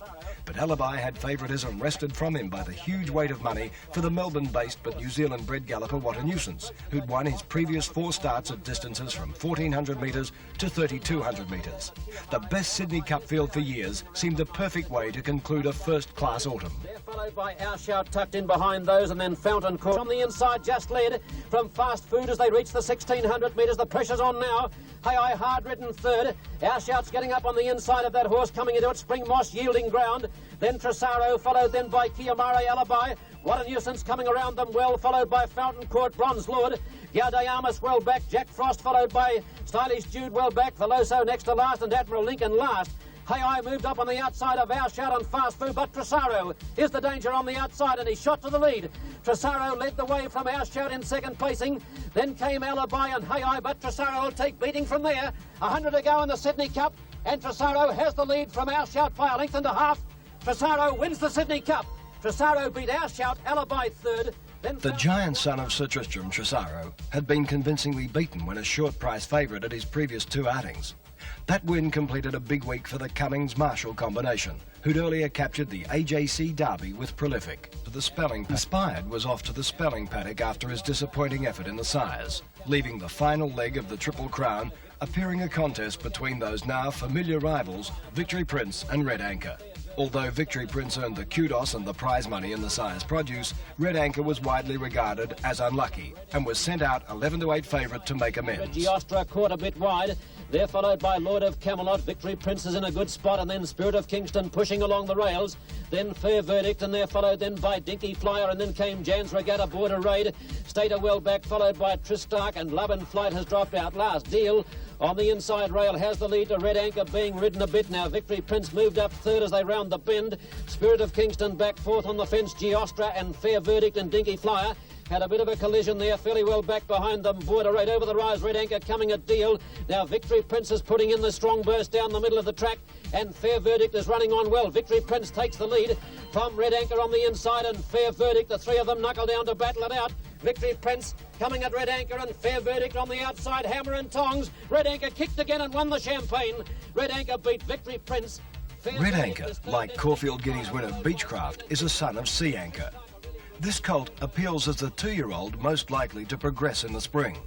but Alibi had favouritism wrested from him by the huge weight of money for the Melbourne-based but New Zealand-bred galloper What a Nuisance, who'd won his previous 4 starts at distances from 1,400 metres to 3,200 metres. The best Sydney Cup field for years seemed a perfect way to conclude a first-class autumn. They're followed by Our Shout tucked in behind those, and then Fountain Court on the inside just led from Fast Food as they reach the 1,600 metres. The pressure's on now. Hay hard ridden third. Our Shout's getting up on the inside of that horse, coming into it. Spring Moss yielding ground. Then Tresaro, followed then by Kiamara Alibi. What a Nuisance coming around them well, followed by Fountain Court, Bronze Lord. Yardayamas well back. Jack Frost followed by Stylish Jude well back. Veloso next to last, and Admiral Lincoln last. Hay moved up on the outside of Our Shout and Fast Food, but Tresaro is the danger on the outside, and he shot to the lead. Tresaro led the way from Our Shout in second placing. Then came Alibi and Hay, but Tresaro will take beating from there. 100 to go in the Sydney Cup, and Tresaro has the lead from Our Shout by a length and a half. Tresaro wins the Sydney Cup. Tresaro beat Our Shout, Alibi third. The giant son of Sir Tristram, Tresaro, had been convincingly beaten when a short price favourite at his previous 2 outings. That win completed a big week for the Cummings-Marshall combination, who'd earlier captured the AJC Derby with Prolific. The Spelling Inspired was off to the Spelling paddock after his disappointing effort in the Sires, leaving the final leg of the Triple Crown appearing a contest between those now familiar rivals, Victory Prince and Red Anchor. Although Victory Prince earned the kudos and the prize money in the Sires' produce, Red Anchor was widely regarded as unlucky and was sent out 11-8 favourite to make amends. Giostra caught a bit wide. They're followed by Lord of Camelot. Victory Prince is in a good spot, and then Spirit of Kingston pushing along the rails. Then Fair Verdict, and they're followed then by Dinky Flyer, and then came Jan's Regatta Border Raid. Stater well back, followed by Tristark, and Love and Flight has dropped out. Last Deal on the inside rail has the lead to Red Anchor, being ridden a bit now. Victory Prince moved up third as they round the bend. Spirit of Kingston back fourth on the fence. Giostra and Fair Verdict and Dinky Flyer had a bit of a collision there, fairly well back behind them. Border Raid over the rise, Red Anchor coming at Deal. Now Victory Prince is putting in the strong burst down the middle of the track, and Fair Verdict is running on well. Victory Prince takes the lead from Red Anchor on the inside, and Fair Verdict, the 3 of them knuckle down to battle it out. Victory Prince coming at Red Anchor, and Fair Verdict on the outside, hammer and tongs. Red Anchor kicked again and won the Champagne. Red Anchor beat Victory Prince. Red Anchor, like Caulfield Guineas winner Beechcraft, is a son of Sea Anchor. This colt appeals as the 2-year-old most likely to progress in the spring,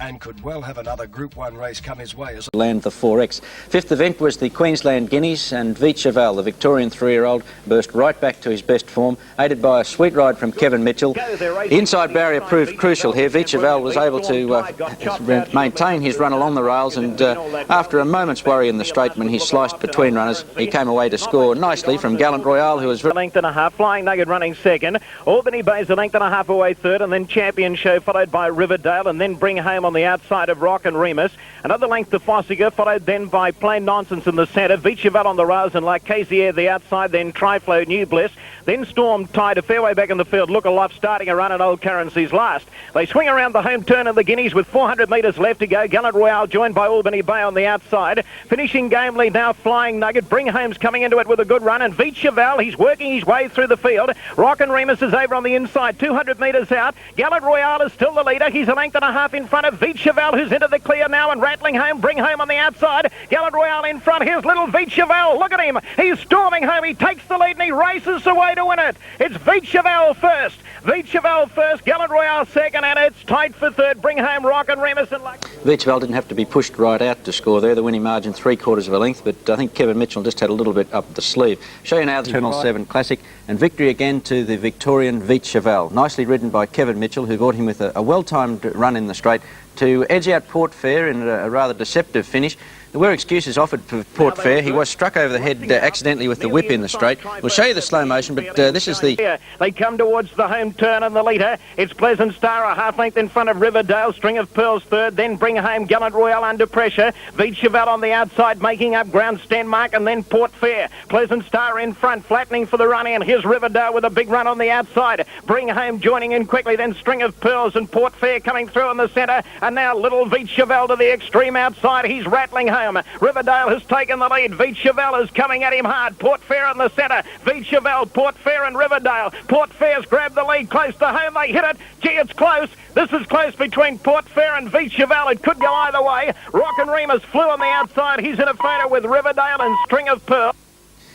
and could well have another Group 1 race come his way as land the 4X. Fifth event was the Queensland Guineas, and Vicheval, the Victorian 3-year-old, burst right back to his best form, aided by a sweet ride from Kevin Mitchell. The inside barrier proved crucial here. Vicheval was able to maintain his run along the rails, and after a moment's worry in the straight when he sliced between runners, he came away to score nicely from Gallant Royale, who was a length and a half. Flying Nugget running second. Albany Bay's a length and a half away third, and then Champion Show followed by Riverdale, and then Bring Home on the outside of Rock and Remus. Another length to Fossiger, followed then by Plain Nonsense in the centre. Vicheval on the rails, and like Casier the outside, then Triflow, New Bliss. Then Storm tied a fairway back in the field. Look Alive starting a run, and Old Currency's last. They swing around the home turn of the Guineas with 400 metres left to go. Gallant Royale joined by Albany Bay on the outside. Finishing gamely now Flying Nugget. Bring Home's coming into it with a good run, and Vicheval, he's working his way through the field. Rock and Remus is over on the inside, 200 metres out. Gallant Royale is still the leader. He's a length and a half in front of Vicheval, who's into the clear now, and rattling home. Bring Home on the outside. Gallant Royale in front. Here's little Vicheval. Look at him. He's storming home. He takes the lead and he races away to win it. It's Vicheval first. Vicheval first. Gallant Royale second, and it's tight for third. Bring Home, Rock and Remus and Luck. Vicheval didn't have to be pushed right out to score there. The winning margin 3/4 of a length, but I think Kevin Mitchell just had a little bit up the sleeve. Show you now the Channel 7 Classic, and victory again to the Victorian Vicheval. Nicely ridden by Kevin Mitchell, who brought him with a well-timed run in the straight to edge out Port Fair in a rather deceptive finish. There were excuses offered for Port Fair. He was struck over the head accidentally with the whip in the straight. We'll show you the slow motion, but this is the... They come towards the home turn and the leader. It's Pleasant Star, a half length in front of Riverdale. String of Pearls third, then Bring Home, Gallant Royale under pressure. Vicheval on the outside, making up ground, Stenmark, and then Port Fair. Pleasant Star in front, flattening for the run in. Here's Riverdale with a big run on the outside. Bring Home joining in quickly, then String of Pearls and Port Fair coming through in the centre. And now little Vicheval to the extreme outside. He's rattling home. Riverdale has taken the lead. Vicheval is coming at him hard. Port Fair in the centre. Vicheval, Port Fair and Riverdale. Port Fair's grabbed the lead close to home. They hit it. Gee, it's close. This is close between Port Fair and Vicheval. It could go either way. Rock and Remus flew on the outside. He's in a photo with Riverdale and String of Pearl.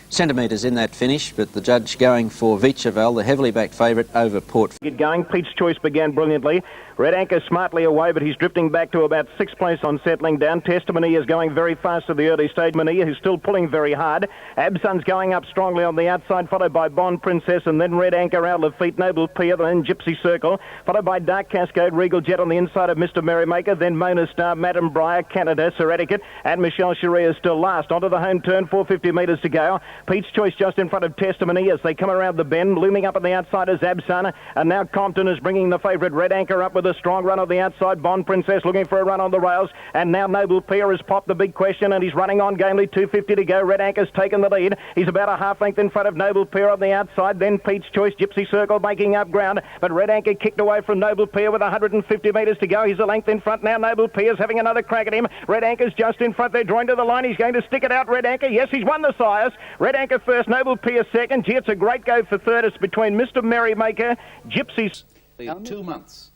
centimetres in that finish, but the judge going for Vichavel, the heavily backed favourite, over Port. Get going. Pete's Choice began brilliantly. Red Anchor smartly away, but he's drifting back to about 6th place on settling down. Testimony is going very fast at the early stage. Mania, who's still pulling very hard. Absun's going up strongly on the outside, followed by Bond Princess, and then Red Anchor out of feet. Noble Pier, then Gypsy Circle, followed by Dark Cascade, Regal Jet on the inside of Mr. Merrymaker, then Mona Star, Madam Briar, Canada, Sir Etiquette, and Michelle Cherie is still last. Onto the home turn, 450 metres to go. Pete's Choice just in front of Testimony as they come around the bend. Looming up on the outside is Absun, and now Compton is bringing the favourite Red Anchor up with a strong run on the outside. Bond Princess looking for a run on the rails, and now Noble Pier has popped the big question, and he's running on gamely. 250 to go. Red Anchor's taken the lead. He's about a half length in front of Noble Pier on the outside. Then Pete's Choice, Gypsy Circle making up ground, but Red Anchor kicked away from Noble Pier with 150 metres to go. He's a length in front now. Noble Pier's having another crack at him. Red Anchor's just in front. They're drawing to the line. He's going to stick it out. Red Anchor, yes, he's won the sires. Red Anchor first, Noble Pier second. Gee, it's a great go for third. It's between Mr. Merrymaker, Gypsy. 2 months.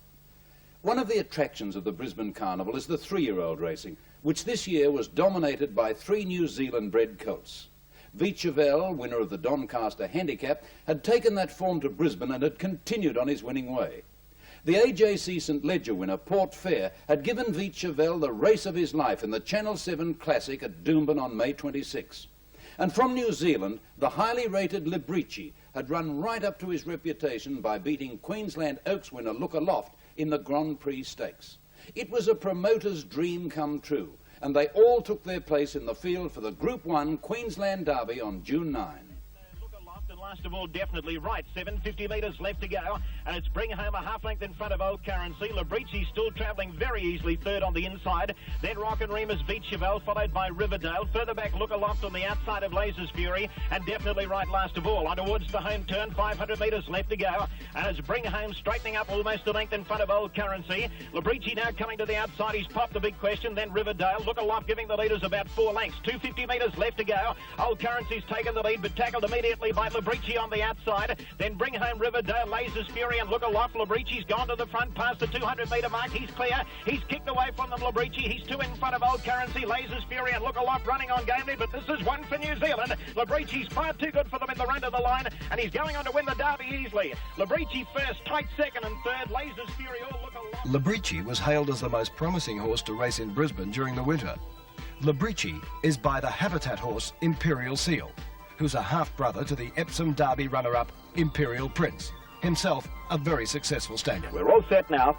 One of the attractions of the Brisbane Carnival is the 3-year-old racing, which this year was dominated by 3 New Zealand-bred colts. Vichavel, winner of the Doncaster handicap, had taken that form to Brisbane and had continued on his winning way. The AJC St Ledger winner, Port Fair, had given Vichavel the race of his life in the Channel 7 Classic at Doomben on May 26. And from New Zealand, the highly rated Librici had run right up to his reputation by beating Queensland Oaks winner Look Aloft in the Grand Prix Stakes. It was a promoter's dream come true, and they all took their place in the field for the Group 1 Queensland Derby on June 9. Last of all, definitely right. 750 metres left to go, and it's bring home a half length in front of Old Currency. Librici still travelling very easily, third on the inside. Then Rock and Remus Vichavel, followed by Riverdale. Further back, Look Aloft on the outside of Laser's Fury, and definitely right last of all. On towards the home turn, 500 metres left to go, and it's bring home straightening up almost a length in front of Old Currency. Librici now coming to the outside. He's popped the big question. Then Riverdale. Look Aloft giving the leaders about 4 lengths. 250 metres left to go. Old Currency's taken the lead, but tackled immediately by Librici on the outside. Then bring home Riverdale, Laser's Fury, and Look Aloft. Librici's gone to the front past the 200 metre mark. He's clear. He's kicked away from them, Librici. He's 2 in front of Old Currency. Laser's Fury and Look Aloft running on gamely, but this is one for New Zealand. Librici's far too good for them in the run to the line, and he's going on to win the Derby easily. Librici first, tight second and third. Laser's Fury, all Look Aloft. Librici was hailed as the most promising horse to race in Brisbane during the winter. Librici is by the habitat horse Imperial Seal, who's a half-brother to the Epsom Derby runner-up Imperial Prince, himself a very successful stallion. We're all set now.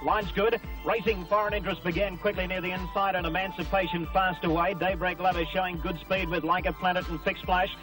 Line's good. Racing Foreign Interest began quickly near the inside, and Emancipation fast away. Daybreak Lover showing good speed with Like a Planet and Fixed Flash.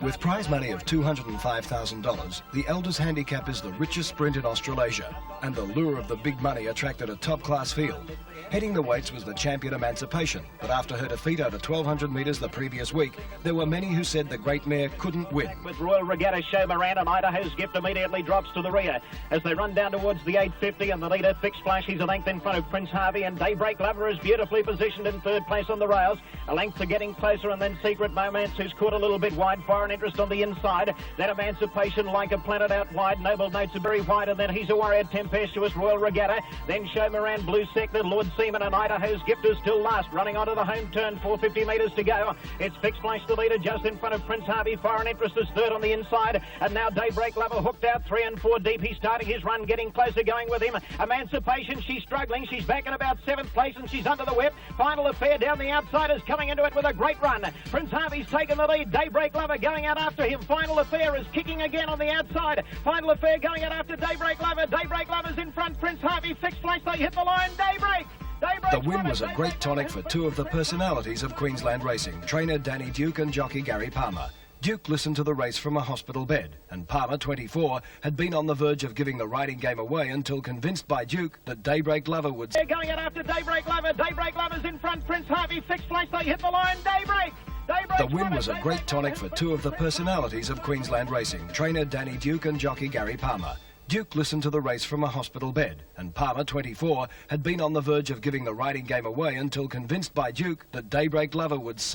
With prize money of $205,000, the Elders Handicap is the richest sprint in Australasia, and the lure of the big money attracted a top-class field. Heading the weights was the champion Emancipation, but after her defeat over 1,200 metres the previous week, there were many who said the great mare couldn't win. With Royal Regatta Show Moran, and Idaho's Gift immediately drops to the rear as they run down towards the 850, and the leader Fixed Flash, he's a length in front of Prince Harvey, and Daybreak Lover is beautifully positioned in third place on the rails. A length to getting closer, and then Secret Moments, who's caught a little bit wide. Foreign Interest on the inside. Then Emancipation, Like a Planet out wide. Noble Notes are very wide, and then He's a Warrior, Tempestuous, Royal Regatta. Then Show Moran, Blue Sector, Lord Seaman, and Idaho's Gift is still last. Running onto the home turn, 450 metres to go. It's Fixed Flash, the leader, just in front of Prince Harvey. Foreign Interest is third on the inside, and now Daybreak Lover hooked out 3 and 4 deep. He's starting his run, getting closer, going with him. Emancipation, she's struggling. She's back in about 7th place, and she's under the whip. Final Affair down the outside is coming into it with a great run. Prince Harvey's taken the lead. Daybreak Lover going out after him. Final Affair is kicking again on the outside. Final Affair going out after Daybreak Lover. Daybreak Lover's in front. Prince Harvey, Fixed Flash, they hit the line. Daybreak! The win was a great tonic for 2 of the personalities of Queensland racing, trainer Danny Duke and jockey Gary Palmer. Duke listened to the race from a hospital bed, and Palmer, 24, had been on the verge of giving the riding game away until convinced by Duke that Daybreak Lover would... They're going out after Daybreak Lover. Daybreak Lover's in front. Prince Harvey, Fixed Flash, they hit the line. Daybreak! The win was a great tonic for 2 of the personalities of Queensland racing, trainer Danny Duke and jockey Gary Palmer. Duke listened to the race from a hospital bed, and Palmer, 24, had been on the verge of giving the riding game away until convinced by Duke that Daybreak Lover would soon...